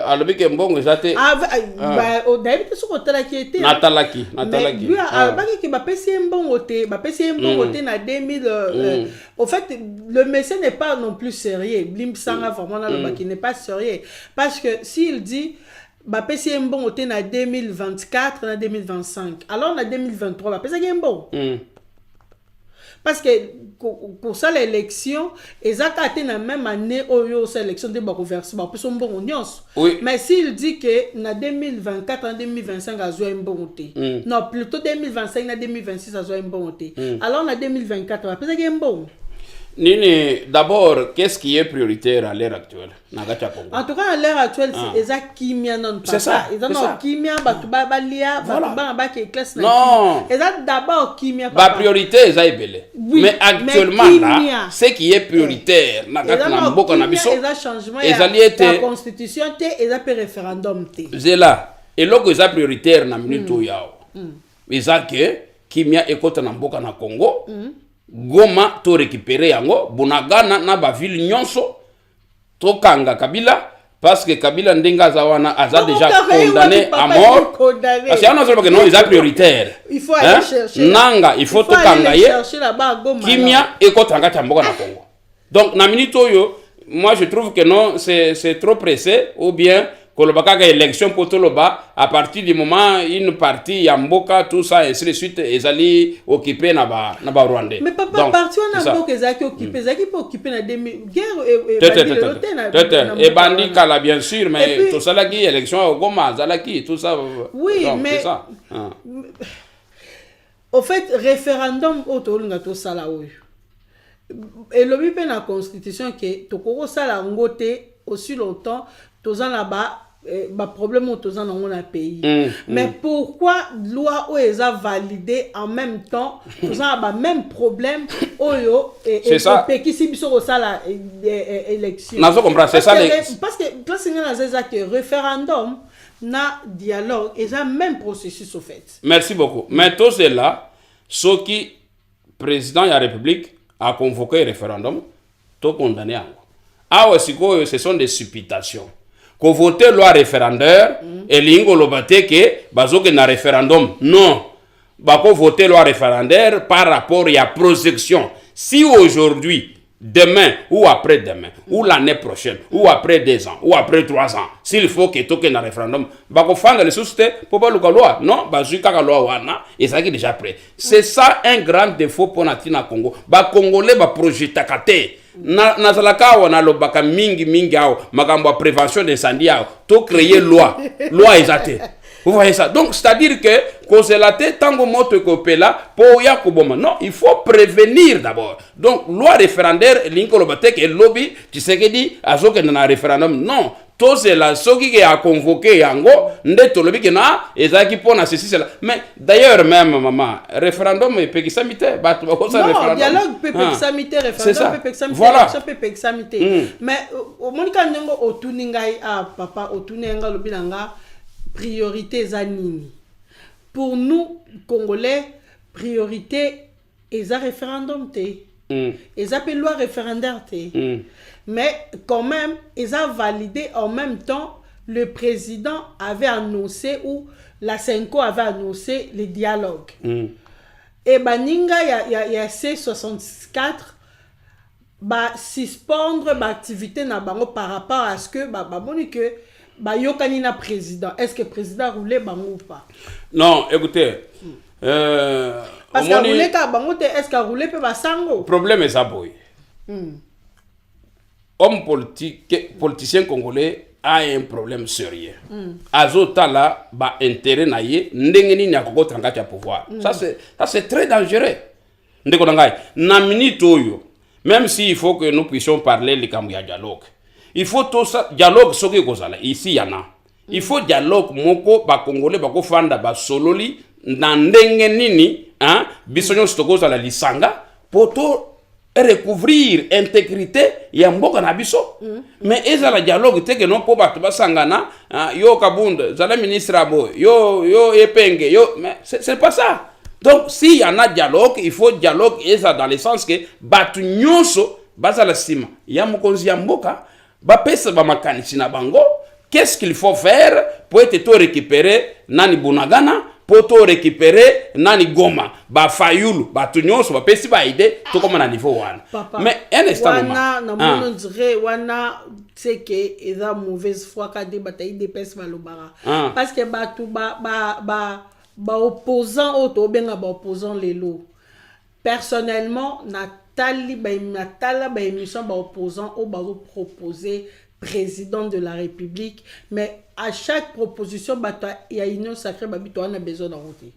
alobi ke mbongo ezate ba o David so ko tala ki était natalaki lui albaki ke ba pesi mbongo te na 2000 au fait le médecin n'est pas non plus sérieux blim sanga vraiment na le qui n'est pas sérieux parce que s'il dit ba pesi mbongo te na 2024 na 2025 alors na 2023 ba pesi mbongo parce que pour ça l'élection ezaka été na même année oyo cette élection de bako verser ba peso mbongo nyonso mais s'il dit que na 2024 en 2025 azo mbongo te non plutôt 2025 na 2026 azo mbongo te alors na 2024 ba pesa mbongo Nini, d'abord, qu'est-ce qui est prioritaire à l'heure actuelle? En tout cas, à l'heure actuelle, c'est ça kimia non pas. C'est ça. Ils ont kimia, batuba lia, batuba baki classe na. Non. Et ça d'abord kimia. La priorité est ça belé. Mais actuellement là, ce qui est prioritaire, na mboka na biso. Et ça changement. Et ça la constitution té et ça référendum té. C'est là. Et là que ça prioritaire na minute yao. Et ça que kimia ekota na mboka na Congo. Goma to récupérer yango Bunagana na ba ville nyonso to kanga Kabila parce que Kabila ndenga zawana aza déjà condamné à mort parce que on a solo que non ils a prioritaire il faut aller chercher nanga il faut to kanga ye kimia eko tanga tamboka na Congo donc na minute oyo moi je trouve que non, c'est trop pressé, ou bien kolobaka élection pour tout le bas, à partir du moment une partie Yamboka, tout ça, et ainsi de suite, ils allaient occuper Naba Rwandais. Mais papa, parti on a beaucoup qui occupé, ça qui peut occuper la guerre et Bandi Kala, bien sûr, mais tout ça là qui élection au Goma, Zalaki, tout ça. Oui, donc, mais ça. Au fait, référendum autour de ça là, oui. Et le but de la constitution que tokoko sala ngote aussi longtemps tous en là-bas problème tous en dans un pays mais pourquoi loi OESA validé en même temps tous en même problème oyo c'est ça qui si biso sala élection n'a pas compris c'est ça parce que place que référendum na dialogue et ça même processus au fait. Merci beaucoup. Mais tout cela ce qui président de la République a convoqué un référendum, tout condamné. Ah ouais, ce sont des supputations. Qu'on vote loi référendaire, et l'ingo lobate que bazoke na référendum. Non. Bako voter loi référendaire par rapport à la projection. Si aujourd'hui, demain ou après-demain, ou l'année prochaine, ou après 2 ans, ou après 3 ans, s'il faut que toque na référendum, bako fanga les sociétés pour pas le loi. Non, bazuka ka loi wana, et ça qui est déjà prêt. C'est ça un grand défaut pour Natina Congo. Ba Congolais ba projeta kate. Na zalaka wana lobaka mingi ao makambo prévention d'incendie ao to créer loi exate. Vous voyez ça? Donc c'est-à-dire que cause la tête tango moto kopela po ya koboma. Non, il faut prévenir d'abord. Donc loi référendaire linko lobate que lobby tu sais que dit azoke na référendum. Non, tout c'est la soki qui a convoqué yango ndeto lobi que na ezaki pona ceci cela. Mais d'ailleurs même maman référendum et pekissamité ba ko ça référendum. Dialogue pekissamité référendum pekissamité voilà. Pekissamité. Mais au monika ndongo otuningai papa otunenga lobi nanga priorité zanini. Pour nous Congolais priorité est un référendum té. Ils appellent loi référendaire té. Mais quand même, ils ont validé en même temps, le président avait annoncé ou la Senko avait annoncé les dialogues. Et Baninga, il y a C64, suspendre l'activité par rapport à ce que Yokanina président. Est-ce que le président roulait ou pas? Non, écoutez. Parce que roulé est-ce qu'il roulé peut pas sango? Problème est ça boy. Homme politicien congolais a un problème sérieux. Azota là ba intérêt na ye ndengeni na koko tranga cha pouvoir. Ça c'est très dangereux. Ndeko ngai na minute oyo même si il faut que nous puissions parler les kambu ya dialogue. Il faut tout ça dialogue soki kozala ici yana. Il faut dialogue moko ba congolais ba ko fanda ba sololi na ndenge nini hein bisonyo stoko la lisanga poto recouvrir intégrité ya mboka na biso mais ezala dialogue te que non po bato basangana yo kabunda zala ministre abo yo epenge yo mais c'est pas ça. Donc s'il y en a dialogue il faut dialogue eza dans le sens que batu nyonso bazala sima ya mokonzi ya mboka ba pesa ba makanisi na bango qu'est-ce qu'il faut faire pour être tout récupérer nani Bunagana pour tout récupérer nani Goma ba fayulu ba tunyonso ba pesi ba ide to comme na niveau wana. Mais un instant wana na mono dire wana c'est que eza mauvaise foi ka de bataille de pesi balobara parce que batu ba opposant auto benga ba opposant lelo personnellement natali ba émission ba opposant au ba proposer président de la République, mais à chaque proposition, il y a une sacrée babito, on a besoin d'en router.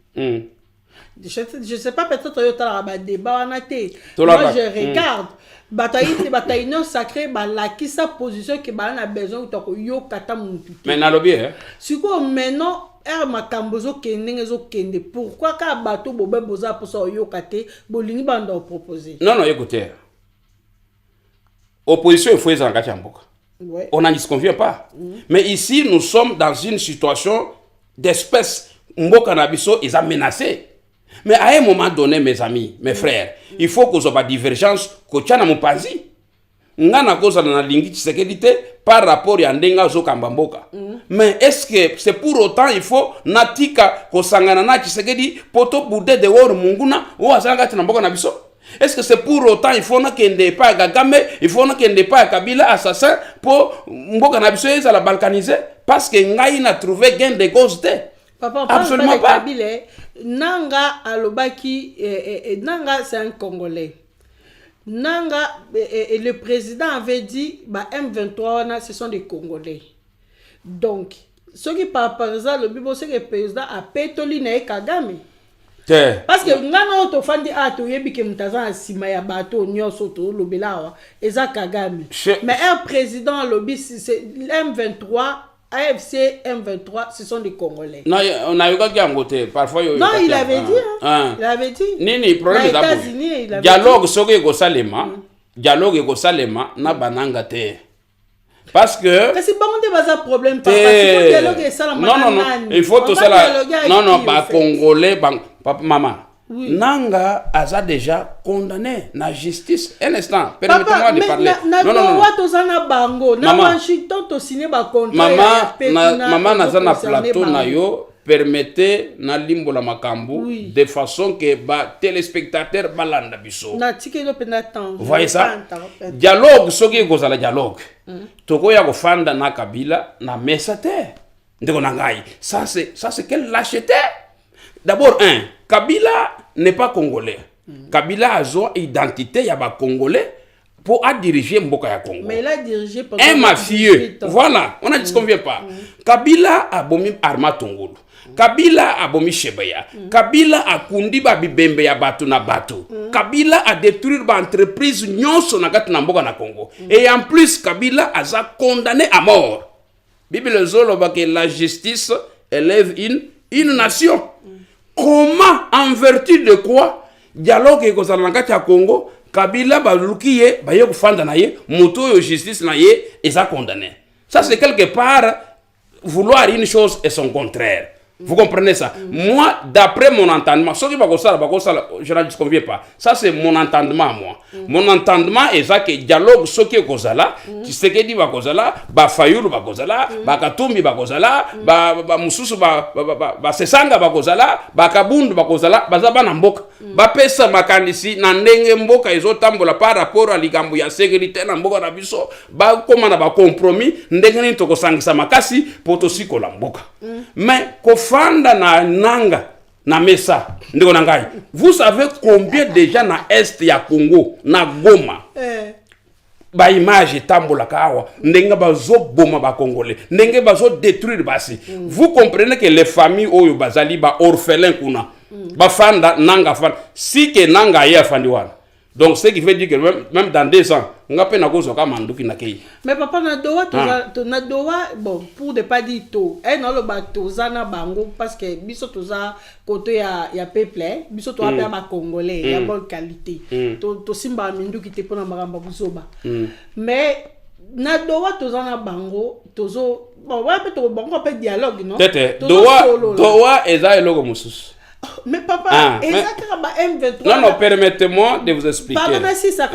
Je sais pas, peut-être qu'il y a un débat en athée. Moi, je regarde. Bataille non sacré, la qui sa position que on a besoin de yo kata mutu. Mais na lobby hein. Si quoi maintenant makambozo kende pourquoi ka bato bobe boza pour ça yo kate bolingi banda proposer. Non écoutez. Opposition il faut les engager en boka. Ouais. On n'en disconvient pas. Mais ici, nous sommes dans une situation d'espèce. Mboka Nabiso, ils ont menacé. Mais à un moment donné, mes amis, mes frères, il faut que nous ayons une divergence. Ngana koza na lingi sécurité par rapport à ndenga zo kambamboka. Mais est-ce que c'est pour autant il faut natika ko sangana na tshisekedi poto bude de wor munguna o azanga tina mboka na biso? Est-ce que c'est pour autant il faut qu'il n'y ait pas Kagame, il faut qu'il n'y ait pas Kabila assassin pour mboka na biso la balkaniser parce que ngai n'a trouvé gain de cause de. Papa, absolument pas. Kabila, Nanga alobaki Nanga c'est un Congolais. Nanga le président avait dit bah M23 ce sont des Congolais. Donc ce qui par exemple le bibo c'est que le président a pétoli na Kagame. Parce que ngana to fandi ato yebi ke mutaza asima ya bato nyoso to lobelawa eza Kagame. Mais un président lobby c'est M23 AFC M23 ce sont des Congolais. Non, on a eu quelqu'un à côté parfois non, il avait dit il avait dit. Nini problème États-Unis il avait dialogue soki ko salema dialogue ko salema na bananga te. Parce que si bon de basa problème papa il faut dialogue ça la non il faut tout ça non ba congolais papa maman oui. Nanga a déjà condamné la justice un instant permettez-moi de parler non tozana bango na Washington to signé ba contrat maman na zana plateau na yo permettez na limbo la makambu de façon que ba téléspectateur balanda biso na tikelo pena temps voyez ça dialogue soki ko sala dialogue toko ya ko fanda na Kabila na mesate ndeko na ngai ça c'est quelle lâcheté. D'abord Kabila n'est pas congolais. Kabila a son identité ya ba congolais pour diriger mboka ya Congo. Mais il a dirigé pendant un mafieux. Voilà, on a dit qu'on vient pas. Kabila a bomi Arma Tongolo. Kabila a bomi Shebeya. Kabila a kundi ba bibembe ya batu na batu. Kabila a détruire ba entreprise nyonso na kati na mboka na Congo. Et en plus Kabila a condamné à mort. Bible zolo ba que la justice élève une nation. Comment, en vertu de quoi, dialogue et kozala na Congo, Kabila balukiye baye kufanda na ye, moto yo justice na ye eza condamné. Ça c'est quelque part vouloir une chose et son contraire. Vous comprenez ça? Moi, d'après mon entendement, ce qui va je ne conviens pas. Ça, c'est mon entendement, moi. Mon entendement est ça que dialogue, ce qui est Kozala, tu sais que dit va Kozala, ba Fayoulou va Kozala, ba Katumbi va Kozala, ba Mususu ba Sesanga va Kozala, ba Kabundu va Kozala, ba Zaba Namboka. Ba pesa makandisi, na ndenge mboka ezotambola par rapport à likambo ya sécurité na mboka na biso, ba komana ba compromis, ndenge ni tokosangisa makasi, potosi kola mboka. Mais fanda na nanga na mesa ndeko na ngai vous savez combien déjà na est ya Congo na Goma ba image tambola kawa ndenge bazo boma ba congolais ndenge bazo détruire basi vous comprenez que les familles oyo bazali ba orphelins kuna ba fanda nanga fanda si que nanga ya fandi wana. Donc ce qui veut dire que même dans 2 ans, on a peine à cause de Kamanduki Nakei. Mais papa na doa bon pour ne pas dire tout. Non le bateau zana bango parce que biso toza côté ya peuple, biso to apia ba congolais, ya bonne qualité. To simba minduki te pona maramba buzoba. Mais na doa tozana bango tozo bon ouais peut to bango peut dialogue non. Tete doa eza eloko mususu. Mais papa, M23. Non, permettez-moi de vous expliquer. Pardon, c'est ça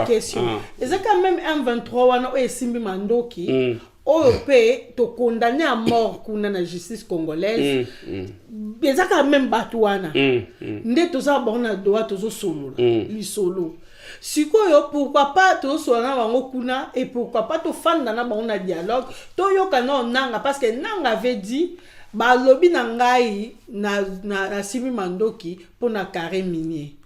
question. C'est quand même M23 et Simbi Mandoki. OEP te condamné à mort pour la justice congolaise. Mais ça quand même batouana. Nde toza bona doa tozo solo. Li solo. Sikoyo pourquoi pas to sona bango kuna et pourquoi pas to fan na bango na dialogue. To yoka no nanga parce que nanga avait dit ba lobby na ngai na Simi Mandoki pour na carré minier.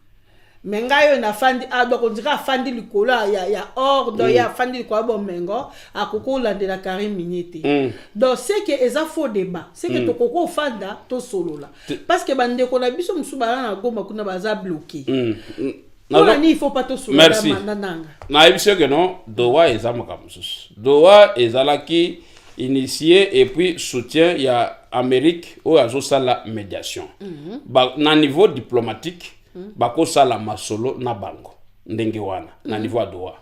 Mais ngai na fandi donc on dirait fandi likolo ya ordre ya fandi likolo bon mengo akoko la de la carré minier te. Donc c'est que eza faux débat. C'est que to koko fanda to solo là. Parce que bande ko na biso musuba na Goma kuna baza bloqué. Il faut pas te solo merci. Na ebise que non doa eza makamusus. Doa ezalaki initié et puis soutien il y a Amérique où a ça la médiation. Na niveau diplomatique bako sala masolo na bango ndenge wana na niveau à Doha.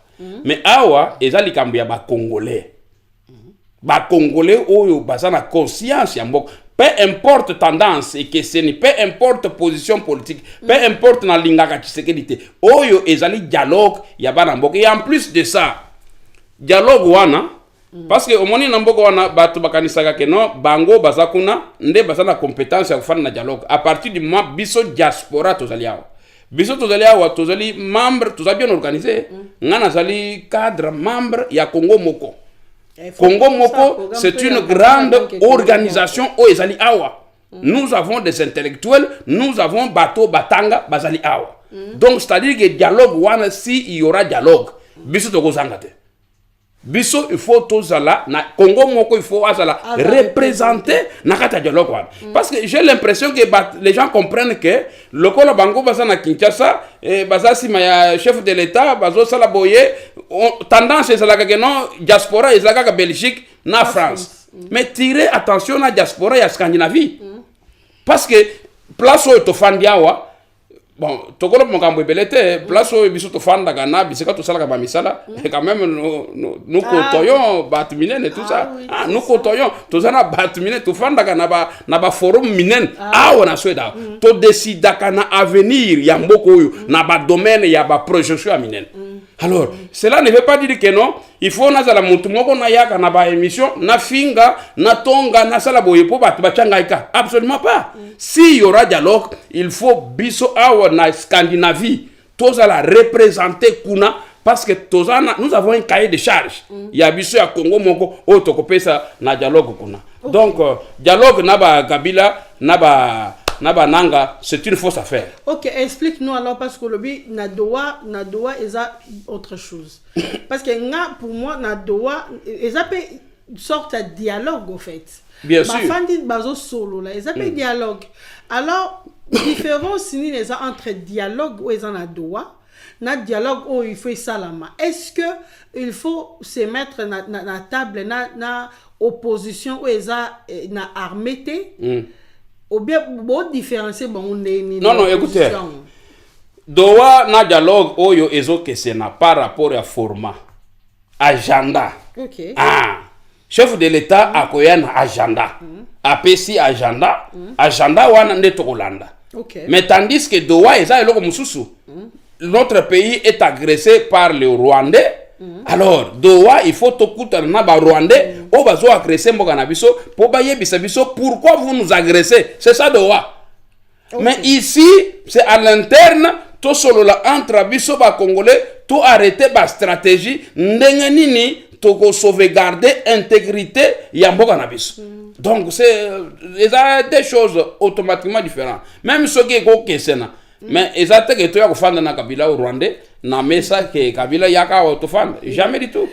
Mais awa ezali kambu ya ba congolais. Ba congolais oyo bazana conscience ya mboko. Peu importe tendance et que ce n'est peu importe position politique, peu importe na lingaka Tshisekedi oyo ezali dialogue ya bana mboko. Et en plus de ça, dialogue wana parce que au moni na mboko wana batu bakanisaka ke non bango bazakuna nde bazana compétence ya kufana na dialogue à partir du moment biso diaspora tozali awa biso tozali awa tozali membre tozali bien organisé nga nazali cadre membre ya Congo Moko. Congo Moko c'est une grande organisation au ezali awa. Nous avons des intellectuels, nous avons bateau batanga bazali awa. Donc c'est-à-dire que dialogue wana si il y aura dialogue biso tokozanga te. Biso il faut tozala na Congo Moko il faut azala représenter na kata dialogue wana. Parce que j'ai l'impression que les gens comprennent que le kolo bango baza na Kinshasa baza sima ya chef de l'état bazo sala boye tendance ezalaka que non diaspora ezalaka ka Belgique na France. Mais tirez attention na diaspora ya Scandinavie. Parce que place où to fandiawa bon tokolo mokambo belete place où biso to fanda kana bisika to sala ka misala et quand même nous kotoyon batminen et tout ça nous kotoyon to zana batminen to fanda kana na ba forum minen on a sweda to décida kana avenir ya mboko oyo na ba domaine ya ba projection minen. Alors, cela ne veut pas dire que non, il faut nazala mutu moko na yaka na ba émission na finga na tonga na sala boye po bat bachangaika. Absolument pas. S'il y aura dialogue, il faut biso awa na Scandinavie, tozala représenter kuna parce que tozana nous avons un cahier de charge. Ya biso ya Congo moko o tokopesa na dialogue kuna. Donc dialogue na ba Kabila na ba nanga, c'est une fausse affaire. Ok, explique-nous alors parce que le but Nadoa est autre chose. Parce que pour moi Nadoa est une sorte de dialogue en fait. Bien sûr. Bazo solo là, ils dialogue. Alors différence entre dialogue ou ils en Nadoa, na dialogue où il faut salama. Est-ce que il faut se mettre na table na opposition où ils na armée ou bien bon différencier bon non écoutez doa na dialogue oyo ezoke c'est na par rapport à format agenda. OK. Chef de l'état akoya na agenda apesi agenda agenda wana nde tokolanda. OK. Mais tandis que doa eza eloko mususu notre pays est agressé par les Rwandais. Alors doa il faut tokuta na ba Rwandais o bazo agresser mboka na biso po ba yebisa biso pourquoi vous nous agressez, c'est ça doa. Okay. Mais ici c'est à l'interne to solo la entre biso ba congolais to arrêter ba stratégie ndenge nini to ko sauvegarder intégrité ya mboka na biso. Donc c'est des choses automatiquement différentes. Même ce qui est kokesena mais exactement que tu as offert na Kabila au Rwandais na mesa que Kabila yaka autofan jamais du tout.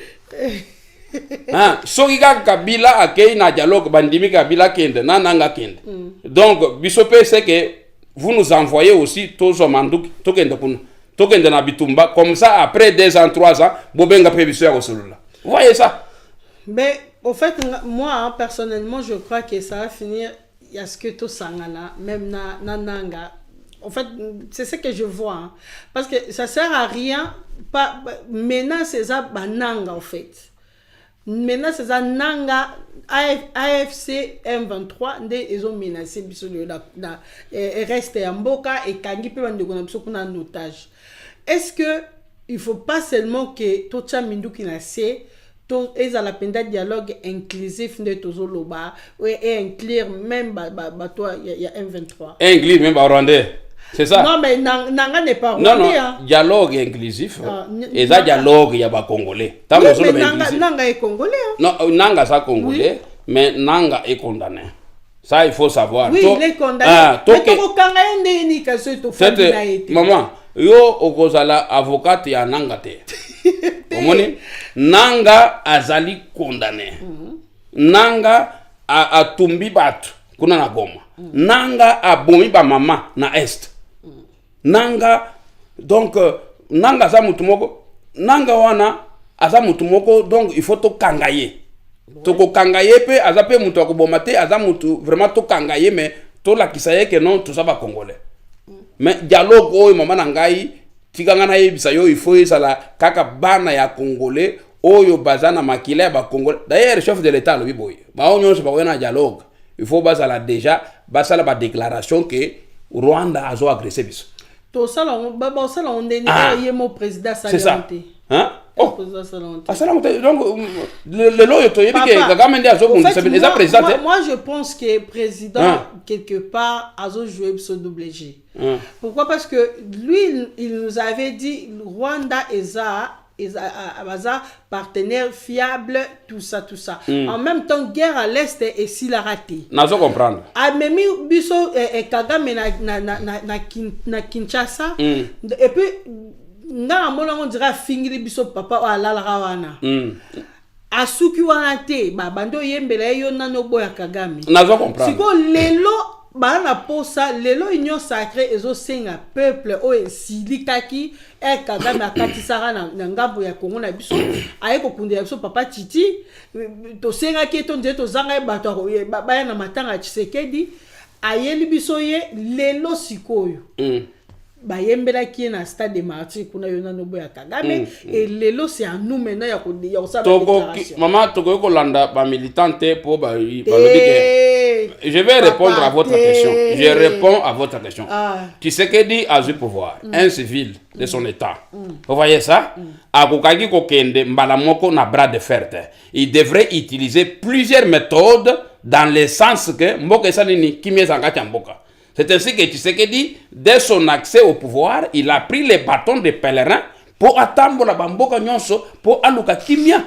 Soki Kabila akei na dialogue bandimi Kabila kende na nanga kende. Donc bisope c'est que vous nous envoyez aussi tous au Mandouk tokende na bitumba comme ça après 2 ans 3 ans bobenga pe biso ya kosolula. Vous voyez ça? Mais au fait moi personnellement je crois que ça va finir il y a ce que tout sangala même na nanga. En fait, c'est ce que je vois. Hein. Parce que ça ne sert à rien. Maintenant, c'est ça, Nanga, en fait. Maintenant, c'est ça, Nanga, AFC M23, ils ont menacé, ils restent en Boka et Kangi peut en otage. Est-ce qu'il ne faut pas seulement que Tocha Mindou qui n'a c'est ils ont la peine de dialogue inclusif de Tozoloba et inclure même il y a M23. Inclure même Rwandais. C'est ça? Non, mais Nanga n'est pas Rwandais. Non, hein. Dialogue inclusif. Et ça, dialogue, il y a pas Congolais. Oui, mais Nanga est Congolais. Hein? Non, Nanga, c'est Congolais, oui. Mais Nanga est condamné. Ça, il faut savoir. Oui, il est condamné. Mais maman, yo okozala avocat ya Nanga te. Omoni? Nanga azali condamné. Nanga a tumbi batu kuna na Goma. Nanga a bomi ba mama na Est. Nanga donc Nanga za mutu moko Nanga wana aza mutu moko donc il faut to kangaye. To ko kangaye pe aza pe mutu akoboma te aza mutu vraiment to kangaye mais to la kisaye que non tout ça ba congolais. Mais dialogue oyo mama na ngai tikanga na yebisa yo il faut ezala kaka bana ya congolais oyo bazana makila ba congolais. D'ailleurs chef de l'état lobi boy. Ba onyo se ba na dialogue. Il faut bazala déjà basala ba déclaration que Rwanda a agressé biso. To sala on deni yemo président c'est ça. Hein? Oh, donc le loyo to yebi ke Kagame ndi azobunda c'est les président. Moi je pense que président quelque part azo jouer ce double G. Pourquoi? Parce que lui il nous avait dit Rwanda partenaire fiable, tout ça. En même temps, guerre à l'Est et si la raté. Nazo comprendre. A memi biso Kagame na Kinshasa. Et puis, on dirait fingiri biso papa wa la rawana. Asuki wana te, bando yembele yo nano boya Kagame. Nazo comprendre. Siko lelo bana posa lelo union sacrée ezo senga peuple o silikaki Kagame akatisara na ngambo ya Kongo na biso ayeko kundela biso papa Titi to senga ke to nze to zanga bato baya na matanga Tshisekedi ayeli biso ye lelo sikoyo bayembela qui na stade de Martyrs kuna yona no boya Kagame et lelo c'est à nous maintenant ya ko ça maman toko ko landa ba militante pour ba je vais répondre à votre question. Je réponds à votre question. Tshisekedi a du pouvoir, un civil de son état. Vous voyez ça? Akokaki kokende mbala moko na bras de fer. Il devrait utiliser plusieurs méthodes dans le sens que mboka sanini kimie zangati mboka. C'est ainsi que Tshisekedi, dès son accès au pouvoir, il a pris les bâtons de pèlerin pour attendre la bamboka nyonso pour aluka kimia.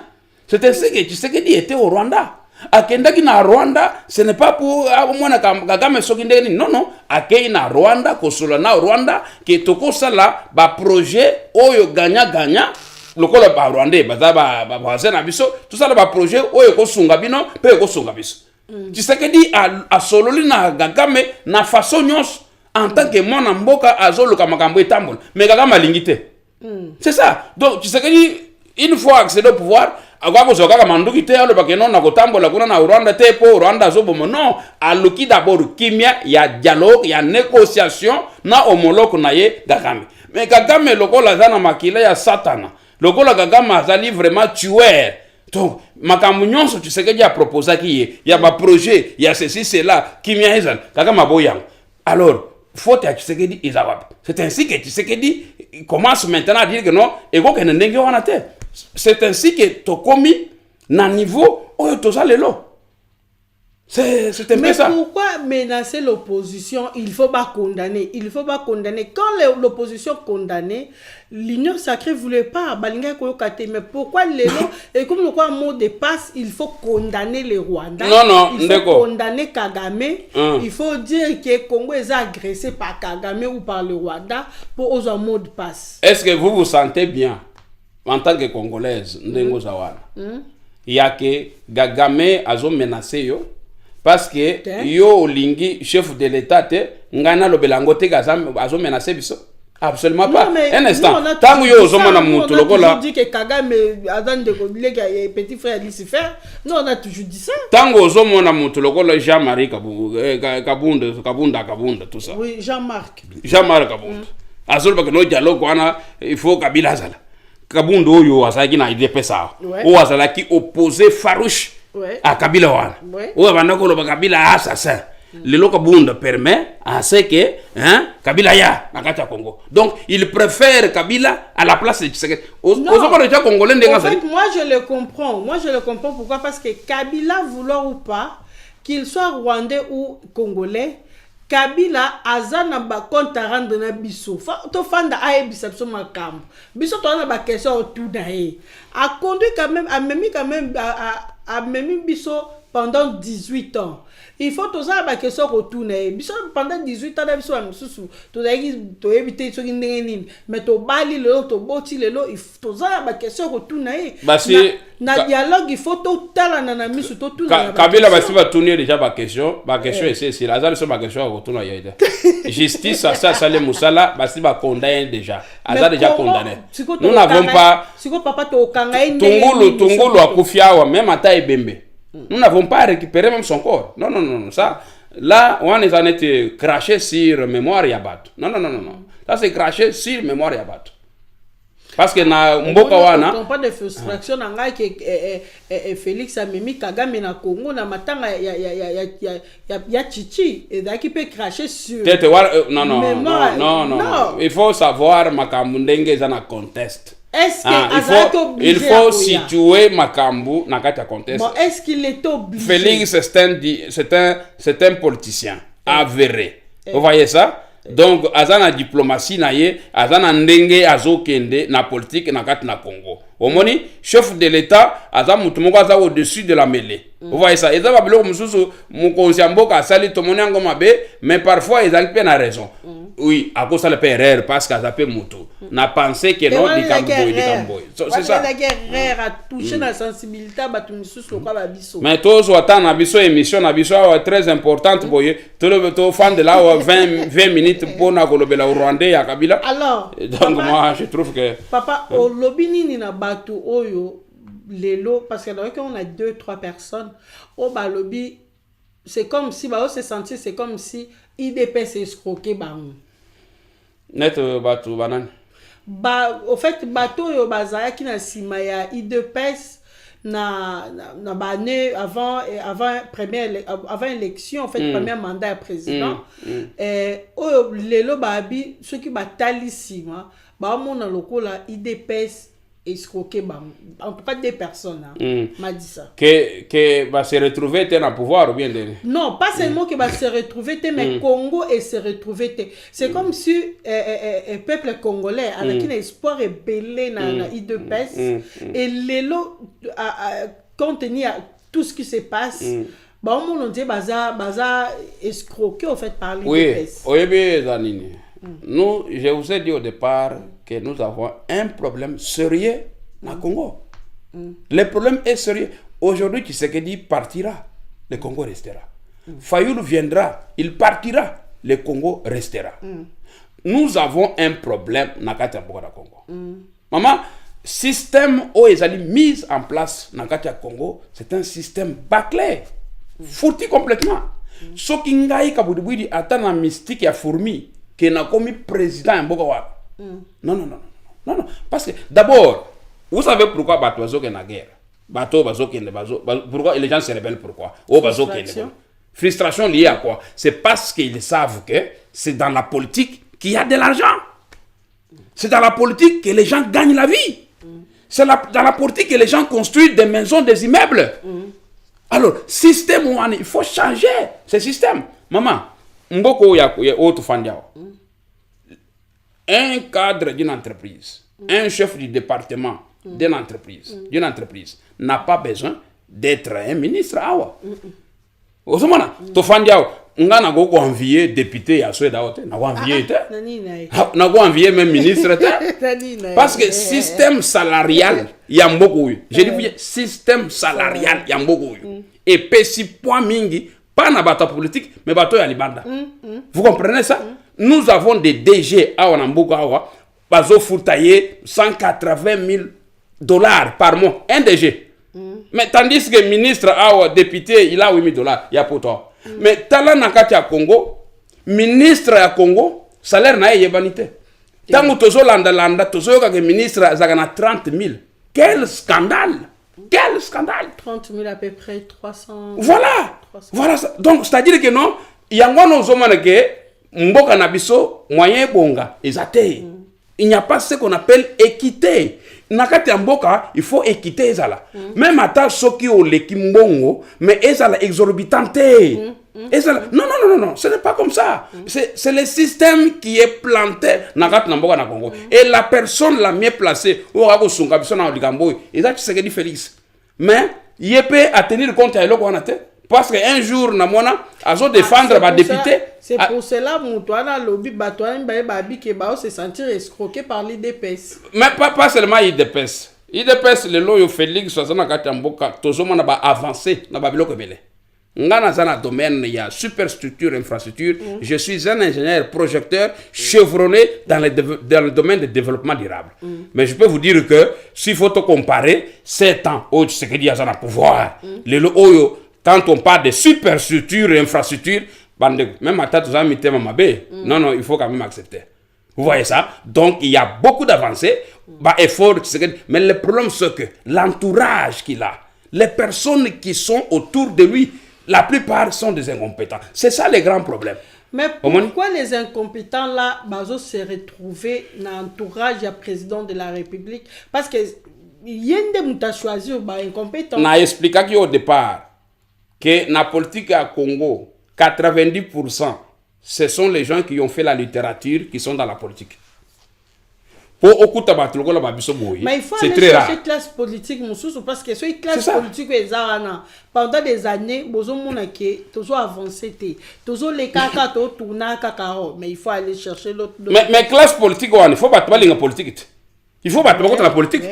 C'est ainsi que Tshisekedi était au Rwanda. Akendaki na Rwanda, ce n'est pas pour mwana Kagame sokindeni, non, akei na Rwanda, kosola na Rwanda, ke toko sala ba projet oyo ganya, lokola ba Rwandais, ba bazena biso, tout ça ba projet oyo kosunga bino, pe kosunga biso. Tshisekedi a sololi na Kagame na façon nyonso en tant que mwana mboka azoluka makambo etambola mais Kagame alingite. C'est ça. Donc Tshisekedi une fois accédé au pouvoir akako zoka manduki te alo bakeno na kotambola kuna na Rwanda te po Rwanda zobomo non aluki d'abord kimia ya dialogue ya négociation na homologue na ye Kagame. Mais Kagame lokola zana makila ya satana. Lokola Kagame azali vraiment tueur. Donc, makambo nyonso Tshisekedi a proposé qu'il y a ba projet, il y a ceci, cela, qui m'y a Kagame boyang. Alors, faute à Tshisekedi, c'est ainsi que Tshisekedi commence maintenant à dire que non, et qu'on ne n'est pas c'est ainsi que Tokomi, na niveau, oh, tout ça, lelo. C'est un peu ça. Mais pourquoi menacer l'opposition? Il faut pas condamner. Quand l'opposition condamnait, l'Union sacrée voulait pas. Mais pourquoi les noms? Et comme le quoi mot de passe, il faut condamner les Rwandais. Non, il faut condamner Kagame. Il faut dire que Congo est agressé par Kagame ou par le Rwanda pour aux un mot de passe. Est-ce que vous vous sentez bien en tant que Congolaise? Il y a que Kagame a menacé yo. Parce que yo lingi chef de l'état te ngana lo belango te azo menacer biso absolument pas. Un instant tangu yo ozomona mutu lokola dit que Kagame azan de kolega petit frère Lucifer. Non, on a toujours dit ça. Tangu ozomona mutu lokola Jean-Marie Kabunda tout ça. Oui, Jean-Marc Kabunda azol ba no dialogue wana il faut Kabila azala Kabunda oyo azaki na idée pesa o azala ki opposé farouche à Kabila wana. Ou bandako lo Kabila assassin. Le Kabunda permet à ce que Kabila ya nakata Congo. Donc il préfère Kabila à la place de Tshisekedi. En fait, moi je le comprends. Pourquoi? Parce que Kabila vouloir ou pas, qu'il soit rwandais ou congolais, Kabila azana ba compte à rendre na biso. To fanda aye bisapso makambo. Biso to na ba question autour d'aye. A conduit quand même a même biso pendant 18 ans. Il faut tous ça ba question retourner. Biso pendant 18 ans biso amsusu. To dagi to éviter so ngeni mais to bali le to boti le lo il faut ça ba question retourner. Na dialogue il faut to tala na misu to tuna. Kabila basi ba tourner déjà ba question c'est la zone sur ba question retourner yede. Justice ça les musala basi ba condamné déjà. Aza déjà condamné. Nous n'avons pas siko papa to kanga Tongolo akufiawa même ata ebembe. Nous n'avons pas récupéré même son corps. Non. Ça, là, on est en été craché sur mémoire Yabat. Non. Ça, c'est craché sur mémoire Yabat. Parce que na mboka wana. On pas de frustration nanga que Félix Amemi Kagame na Congo na matanga ya Chichi et qui peut cracher sur. Non. Il faut savoir makambo ndenge za na conteste. Est-ce que il faut situer Makambu dans le contexte. Bon, est-ce qu'il est obligé? Félix, c'est un politicien avéré. Vous voyez ça? Donc, azana diplomatie naie, azana ndenge azokende na politique na kati na Congo. Omoni chef de l'État aza mutumoko aza au-dessus de la mêlée. Vous voyez ça? Eza babilo mususu mukonzi mboka sali tomoni ngo mabe, mais parfois ils ont na raison. Oui, à cause de la erreur parce qu'à zappé mutu. N'a pensé que non di Camboy. C'est ça. La guerre a touché la sensibilité batu mususu kwa ba biso. Mais tous autant na biso émission na biso très importante boye. To fan de là 20 minutes pour na kolobela au Rwanda ya Kabila. Alors, donc papa, moi je trouve que papa au lobby nini na batu oyo lelo parce que là on a 2-3 personnes au ba lobby c'est comme si ba se sentir c'est comme si IDP s'est escroqué bang. Net batu banane. Au fait bateau yo bazaya ki na sima ya IDPS na bané avant élection en fait premier mandat président lelo babi ceux qui batalissima ba mona lokola IDPS escroqué en tout cas des personnes m'a dit ça que va se retrouver dans le pouvoir ou bien non pas seulement que va se retrouver mais Congo et se retrouver c'est comme si peuple congolais avec un espoir rebellé na IDPS et lelo compte tenu à tout ce qui se passe bah on dit baza escroqué au fait par l'IDPS. Oui, bien Zanini. Nous, je vous ai dit au départ que nous avons un problème sérieux au Congo. Le problème est sérieux. Aujourd'hui, Tshisekedi partira, le Congo restera. Fayoul viendra, il partira, le Congo restera. Nous avons un problème dans le Congo. Maman, système où ils ont mis en place dans le Congo, c'est un système bâclé, foutu complètement. Ce qui est kaboudiboudi attend un mystique à fourmi. Qui n'a commis président en Bokawa. Non. Parce que d'abord, vous savez pourquoi Bateau est en guerre. Bateau pourquoi les gens se rebellent pourquoi? Frustration liée à quoi? C'est parce qu'ils savent que c'est dans la politique qu'il y a de l'argent. C'est dans la politique que les gens gagnent la vie. C'est dans la politique que les gens construisent des maisons, des immeubles. Alors, système, il faut changer ce système. Maman, un cadre d'une entreprise, un chef du département d'une entreprise, n'a pas besoin d'être un ministre. On a envié député à Suède, on a envié même ministre. Parce que système salarial, il y a beaucoup. J'ai dit système salarial, il y a beaucoup. Et PC point mingi. Pas dans la politique, mais bateau à Libanda. Vous comprenez ça? Nous avons des DG à Wanamboka, bazo foutaillé 180 000 $ par mois. Un DG. Mais tandis que le ministre, député, il a 8 000 $. Il y a pour toi. Mais talent nakati à Congo, ministre à Congo, salaire na yebanité. Tant que tozo landa, tozo que ministre a 30 000. Quel scandale! Quel scandale! 30 000 à peu près, 300... Voilà! 300. Voilà. Donc, c'est-à-dire que non, il y a un nabiso moyen bonga, exacté. Il n'y a pas ce qu'on appelle équité. Nakati mboka, il faut équité ezala. Même à ceux qui ont l'équimbongo, mais ezala exorbitante. Non, ce n'est pas comme ça. C'est le système qui est planté nakati mboka na Congo. Et la personne la mieux placée, au sunga biso na Ligambo, ezaki Tshisekedi Félix. Mais il peut à tenir compte à l'eau parce qu'un jour namona azo défendre ma député. C'est pour cela Moutouana lobby Batouane Babi Kebao se sentir escroqué par l'IDPS. Mais pas seulement l'IDPS. IDPS le loyo Félix Sazana Katamboka tozoma na ba avancé na babiloko belé. Ngana zana domaine il y a superstructure infrastructure. Je suis un ingénieur projecteur chevronné dans le domaine du développement durable. Mais je peux vous dire que s'il faut te comparer 7 ans au Tshisekedi a zana pouvoir. Le loyo quand on parle de superstructure et infrastructure, même à tête non, il faut quand même accepter. Vous voyez ça? Donc, il y a beaucoup d'avancées, effort, mais le problème, c'est que l'entourage qu'il a, les personnes qui sont autour de lui, la plupart sont des incompétents. C'est ça le grand problème. Mais pourquoi les incompétents là, bazo se retrouver dans l'entourage du président de la République? Parce que y a des gens qui choisi incompétents. On a expliqué au départ que dans la politique à Congo, 90%, ce sont les gens qui ont fait la littérature qui sont dans la politique. Pour occulter mais il faut aller chercher classe politique parce que ces classe politique pendant des années toujours avancé toujours les caca tourner cacao mais il faut aller chercher l'autre mais classe politique il faut pas parler de politique il faut pas contre la politique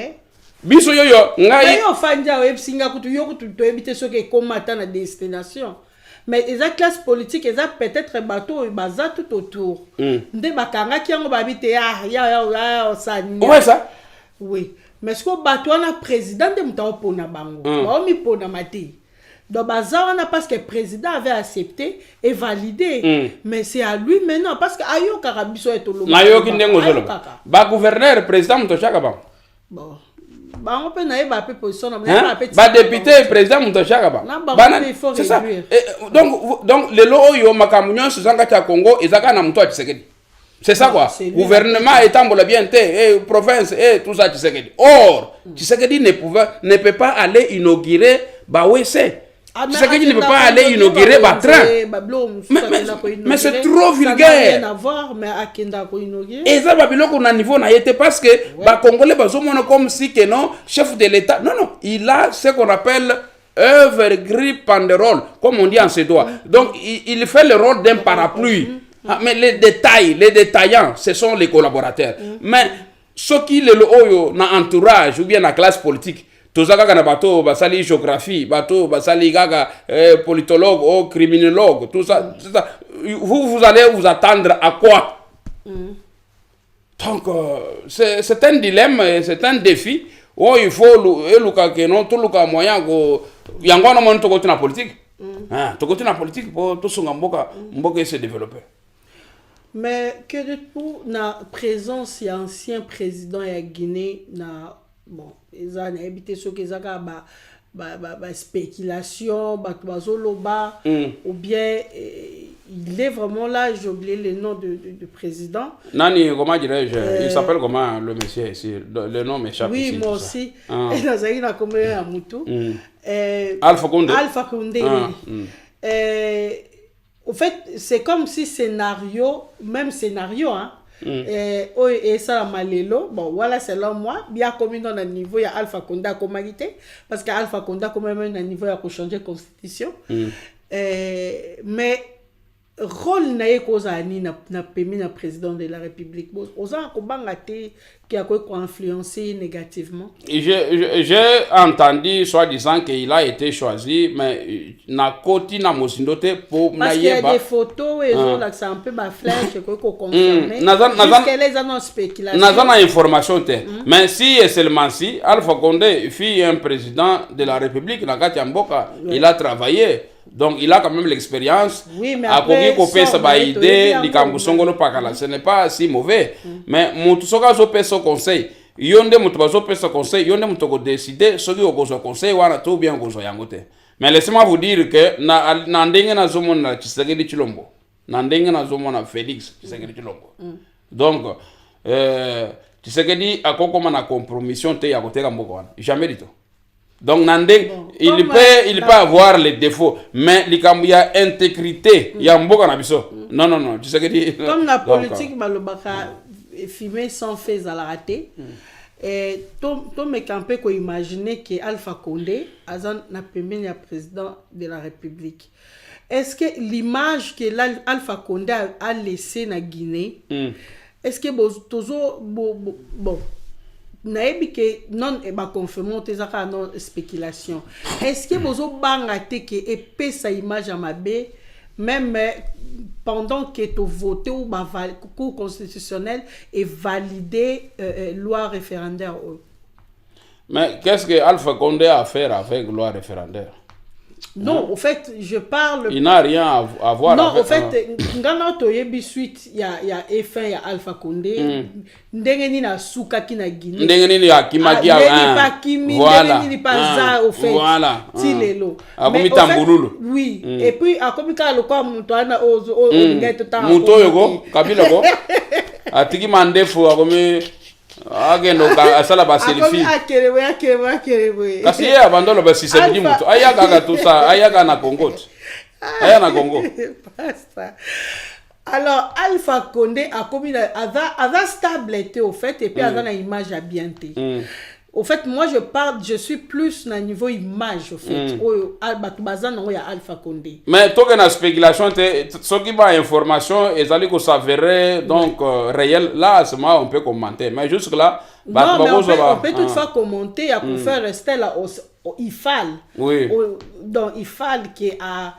biso yo ngai yo fanja web singa kutu yo kutu to éviter ce que combattant la destination. Mais les classes politiques, ils ont peut-être bateau et bazar tout autour. Ndé bakanga qui ont babité ça. Ouais ça. Oui. Mais ce que bateau on a président de mutao pona bango. Ba mi pona mati. Donc bazar on a parce que le président avait accepté et validé. Mais c'est à lui maintenant parce que ayo karabiso est au na yo kindengo zolo. Ba gouverneur président mutoshaka ba. Bon. Ba position ba député président mutoshaka ba. C'est ça. Donc les lois yo makamunyo suzanga cha Congo ezaka na muto Tshisekedi. C'est ça quoi. Gouvernement étambola bien province tout ça Tshisekedi. Or Tshisekedi ne peut pas aller inaugurer Bawese. Tshisekedi ne peut pas aller inaugurer Batran. Mais c'est trop vulgaire. Et ça, Babiloko na niveau na été parce que les Congolais sont comme si que non, chef de l'État. Non, non, il a ce qu'on appelle œuvre grip panderole, comme on dit en suédois. Donc, il fait le rôle d'un parapluie. Mais les détaillants, ce sont les collaborateurs. Mais ceux qui le haut, dans l'entourage ou bien la classe politique, tous les gens bateau basali géographie bateau basali gaga politologue ou criminologue tout ça vous allez vous attendre à quoi? Donc c'est un dilemme c'est un défi où il faut que non tout le moyen que yango na monto côté na politique to côté na politique pour tout songa mboka se développer. Mais que de tout na présence ya ancien président ya Guinée na bon ils ont habité ce qu'ils ont spéculation bazoloba ou bien il est vraiment là j'ai oublié le nom de président Nani comment dirais-je il s'appelle comment le monsieur ici le nom m'échappe oui ici, moi aussi et dans un a comme à Moutou Alpha Condé au fait c'est comme si même scénario hein. Et ça malelo bon voilà selon moi bien comme dans le niveau il y a Alpha Condé comme qualité parce que Alpha Condé quand même un niveau il a changer constitution mais rôle na cause ani na permis na président de la République aux a ko bangate qui a quoi influencer négativement. J'ai entendu soi-disant qu'il a été choisi mais na koti na mosindote pour parce qu'il y a des photos et là c'est un peu ma flèche quoi qu'on confirmer jusqu'à les annonces spéculation na information mais si et seulement si Alpha Condé fut un président de la République na kati mboka il a travaillé. Donc il a quand même l'expérience. Oui, mais après, ce n'est pas si mauvais. Mais Moutousoka Zopé son conseil. Yonde Moutoubazope son conseil. Yonde Moutoko décider ce qui est au conseil. Ou tout bien au Yangote. Mais laissez-moi vous dire que Nandenge na Zomon na Tshisekedi Chilombo. Nandenge na Zomon na Félix Tshisekedi Chilombo. Donc, Tshisekedi a comment na compromission te ya côté Kamboko. Jamais du tout. Donc Nandeng il peut avoir les défauts mais il y a intégrité il y a mboka na biso non tu sais que dit comme la politique malobaka filmer sans faire à la raté et to me campé ko imaginer que Alpha Condé azan na premier président de la République est-ce que l'image que Alpha Condé a laissé na Guinée est-ce que bon naebi que non e ba confirmer tes aka non spéculation est-ce que bozo banga te que épée sa image à mabe même pendant que tu voté ou ba cour constitutionnel et validé loi référendaire mais qu'est-ce que Alpha Condé a à faire avec loi référendaire Non, au fait, je parle... Il n'a rien à voir non, avec... au fait, ngana toyebi suite, il y a F1, il y a Alpha Condé. Ndenge ni na suka ki na Guinée. Ndenge ni ya kimaki ya... Ndenge pas kimi, ndenge ni pas za, au fait. Voilà. Tilelo. Akomi tambululu. Oui. Et puis, akomi ka lokwa muto ana ozo, ngai tota. Muto yoko, kabila ko. Atiki mandefu akomi... agendo asala ba selfie akerewe kasi ye abandolo ba sisebidi mutu ayaga ga tusa ayaga na Congo aya na Congo. Alors Alpha Condé a commis avait stabilité au fait et puis avait une image à bien té. Au fait, moi je suis plus na niveau image au fait. Il y a Alpha Condé. Mais toi na spéculation ce qui va information et ça s'avérer donc réel là à ce moment on peut commenter mais jusque là non, mais on peut toutefois commenter pour faire rester là au IFAL. Oui. Donc IFAL qui a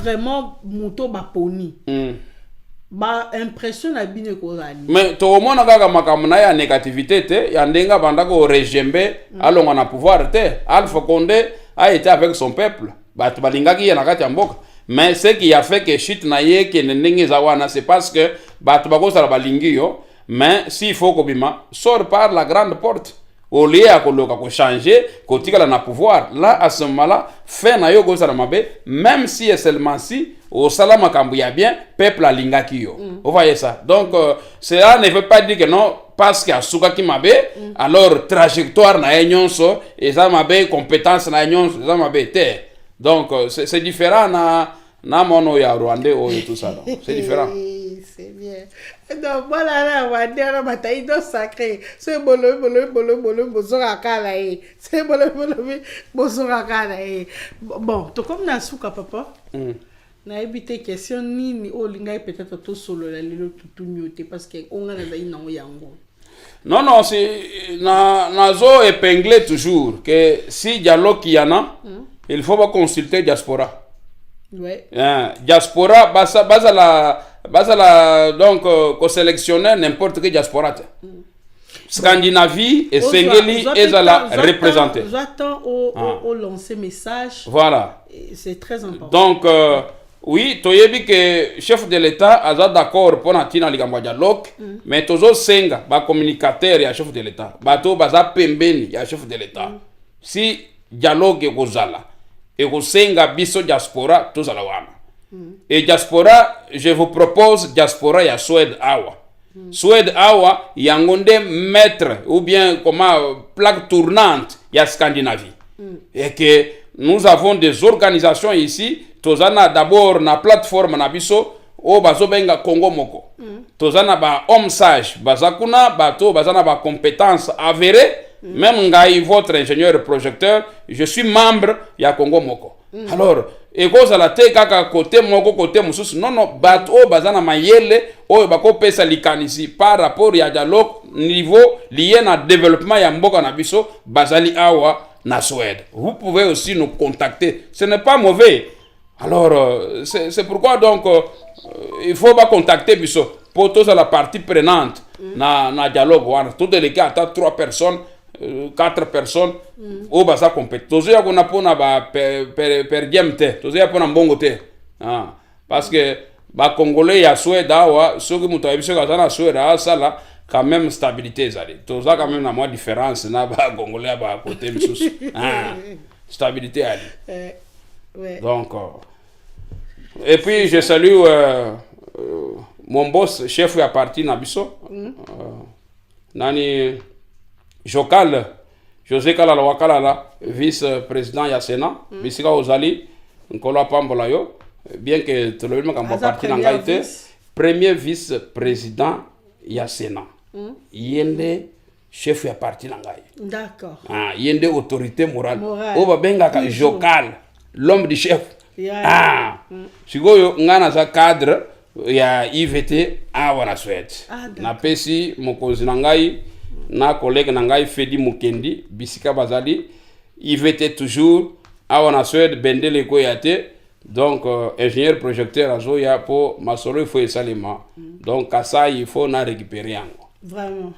vraiment moto baponi. Ba impression na bine ko rani. Mais to mona kaka makamuna ya négativité te ya ndenga banda ko rejembe alonga na pouvoir te. Alpha Condé a été avec son peuple. Ba to balinga ki na kati ya mboka. Mais ce qui a fait que shit na ye ke ndenge za wana c'est parce que ba to bako sala balingi yo. Mais s'il faut ko bima sort par la grande porte. Au lieu à koloka ko changer ko tikala na pouvoir là à ce moment-là fait na yo go sala mabe même si est seulement si au salama kambu ya bien peuple alingaki yo. Vous voyez ça. Donc cela ne veut pas dire que non parce qu'il y a suka ki mabe alors trajectoire na nyonso et ça mabe compétence na nyonso ça mabe te. Donc c'est différent na mono ya Rwanda ou tout ça. C'est différent. C'est bien. Donc voilà là Rwanda bataille do sacré. C'est bolo bozora kala e. C'est bolo bozora kala e. Bon, to comme na suka papa. Na ebité question nini o linga peut-être to solo la lelo tutunyote parce que on a na ina yango. Non, c'est nazo épingler toujours que si dialogue il y en a, il faut pas consulter diaspora. Ouais. Diaspora basa la donc ko sélectionner n'importe quelle diaspora. Scandinavie et Sengeli et la représenter. J'attends au lancer message. Voilà. C'est très important. Donc oui, toyebi que chef de l'État a d'accord pour natina likambo dialogue, mais tozo senga ba communicateur ya chef de l'État. Bato baza pembeni ya chef de l'État. Si dialogue kozala et kosenga biso diaspora tozala wana. Et diaspora, je vous propose diaspora ya Suède awa. Suède awa yangonde maître ou bien comment plaque tournante ya Scandinavie. Et que nous avons des organisations ici. Tozana d'abord na plateforme na biso o bazo benga Congo moko. Tozana ba homme sage, bazakuna bato bazana ba compétences avérées. Même ngai votre ingénieur projecteur, je suis membre ya Congo moko. Alors, ekoza la te kaka côté moko côté mususu non bato o bazana mayele o bako pesa likanisi par rapport ya dialogue niveau lié na développement ya mboka na biso bazali awa na Suède. Vous pouvez aussi nous contacter. Ce n'est pas mauvais. Alors, c'est pourquoi donc il faut pas contacter biso pour tous la partie prenante na dialogue wana. Tout les cas à 3 personnes, 4 personnes au basa compétent. Tous ya kona pona ba per diemte, tous ya pona mbongo te. Parce que ba congolais ya Suède awa, ceux qui muto ebiso ka na Suède sala quand même stabilité zali. Tous ça quand même na moi différence na ba congolais ba côté biso. Stabilité ali. Ouais. Donc, et puis je salue mon boss, chef à parti Nabiso, Nani Jokal, José Kalala Wakalala, vice-président Yassena, Bissika Ozali, Nkola Pambola yo, bien que tout le monde a parti dans Gaïté, premier vice-président Yassena, Yende chef à parti dans Gaïté. D'accord. Yende autorité morale. Oba benga ka Jokal. L'homme du chef. Sikoyo ngana za cadre ya IVT awa Suède. Na pesi mokozi nangai na collègue nangai Fedi Mukendi bisika bazali IVT toujours awa na Suède bendele ko yate donc ingénieur projecteur azo ya po masolo il faut esalema donc ça il faut na récupérer yango. Vraiment.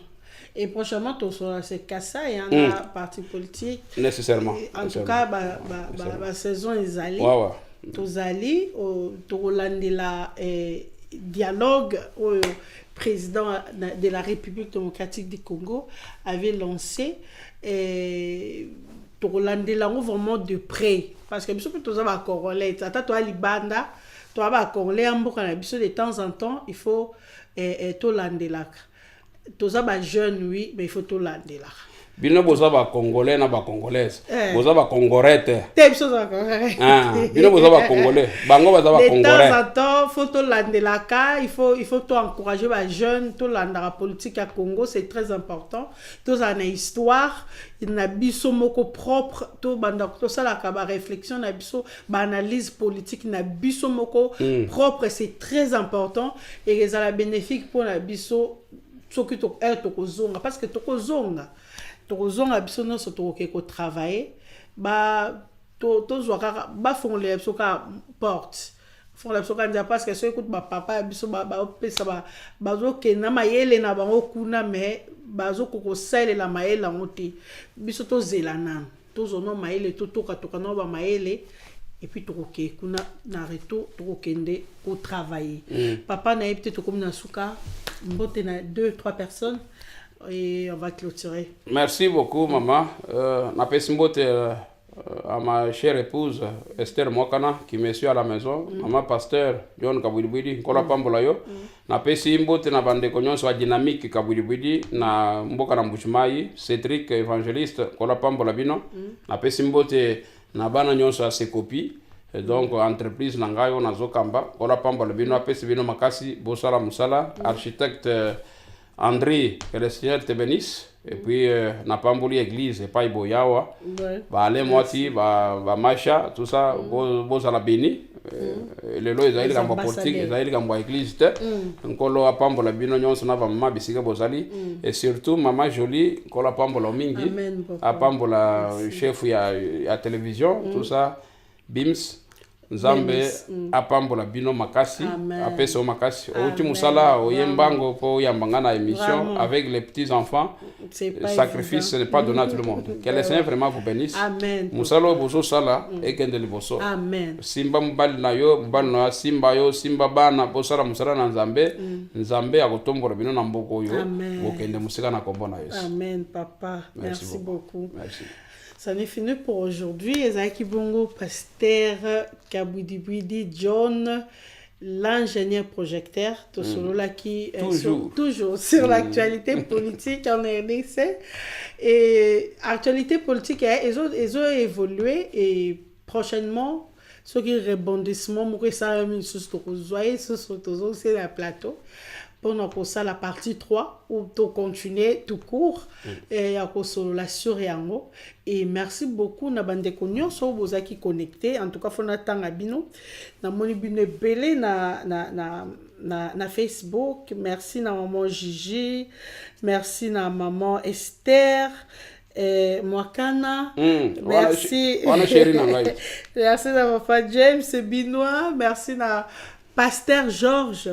Et prochainement, tout ça, c'est Kassa, il y en a parti politique. Nécessairement. En tout cas, la saison est allée. Tous allés, tout la dialogue au président de la République démocratique du Congo avait lancé. Tout la vraiment de près. Parce que nous tous avons Congolais. Tu as Libanda, tu as Congolais, de temps en temps, il faut tout l'andela. Tous avons jeunes, oui, mais il faut tout l'andela. Bino boza ba congolais na ba congolaise. Boza ba congorete. Bino boza ba congolais. Bango boza ba congolais. De temps en temps, faut tout l'andela ka, il faut tout encourager les jeunes, tout l'andela politique à Congo, c'est très important. Tous en histoire, il y a biso moko propre, tout ça la kaba réflexion, na biso analyse politique, na biso moko propre, c'est très important et ça la bénéfique pour la biso ce que to kozonga parce que to kozonga biso non so to ko travailler to zoaka font les soka porte font la soka ndia parce que so écoute papa biso pesa bazo ke na mayele na bango kuna mais bazo ko sele la mayele ngote biso to zelana to zono mayele to toka no ba mayele et puis toke kuna na reto tokende ko travailler papa na peut-être comme na suka mbote na 2-3 personnes et on va clôturer. Merci beaucoup maman. Na pesimbote à ma chère épouse Esther Mokana qui me suit à la maison, maman pasteur John Kabwidibwidi kola pambola yo. Na pesimbote na bande konyon so dynamique Kabwidibwidi na mboka na Mbuchimai, Cédric évangéliste kola pambola bino. Na pesimbote na bana nyonso a Sekopi. Et donc entreprise nangayo na zokamba kola pambola bino apesi bino makasi bosala musala architecte André, que le Seigneur te bénisse. Et puis, na pamboli église, et pas Iboyawa. Ba ale moti, ba macha, tout ça, bo la béni. Le lo ezali kamba politique, ezali kamba église te. Nkolo apambola bino nyonso na ba mama bisika bozali. Et surtout mama Jolie, kola pambola mingi. Apambola chef ya télévision, tout ça. Bims. Nzambe apambola bino makasi apeso makasi outi musala oyembango po yambanga na émission avec les petits enfants. Sacrifice n'est pas donné à tout le monde. Que le Seigneur vraiment vous bénisse. Musalo bozo sala ekende liboso. Simba mbali na yo mbali na simba yo simba bana bosala musala na Nzambe. Nzambe akotombola bino na mboko yo bokende musika na kombo na Yesu. Amen papa. Merci beaucoup. Merci. Ça n'est fini pour aujourd'hui. Ezaki Bongo, pasteur Kabwidibwidi John, l'ingénieur projecteur, tout solo là qui toujours sur l'actualité politique en RDC. Et l'actualité politique, ils ont évolué et prochainement, ceux qui rebondissement, moi ça même sur c'est la plateau. Pour ça la partie 3 où tu continuer tout court et à cause la suryango et merci beaucoup na bande konyo so bozaki connecté en tout cas fona tanga bino na moni bino belé na Facebook. Merci na maman Gigi, merci na maman Esther Mwakana, merci merci na papa James Binois, merci na Pasteur Georges,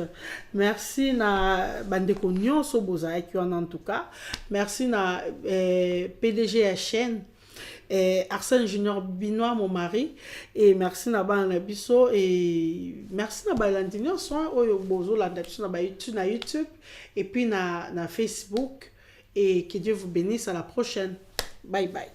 merci na bandeko nyonso bozaki en tout cas. Merci na PDG HN, Arsène Junior Binois mon mari et merci na bana biso et merci na balandi nyonso oyo bozo la biso na YouTube et puis na Facebook et que Dieu vous bénisse à la prochaine. Bye bye.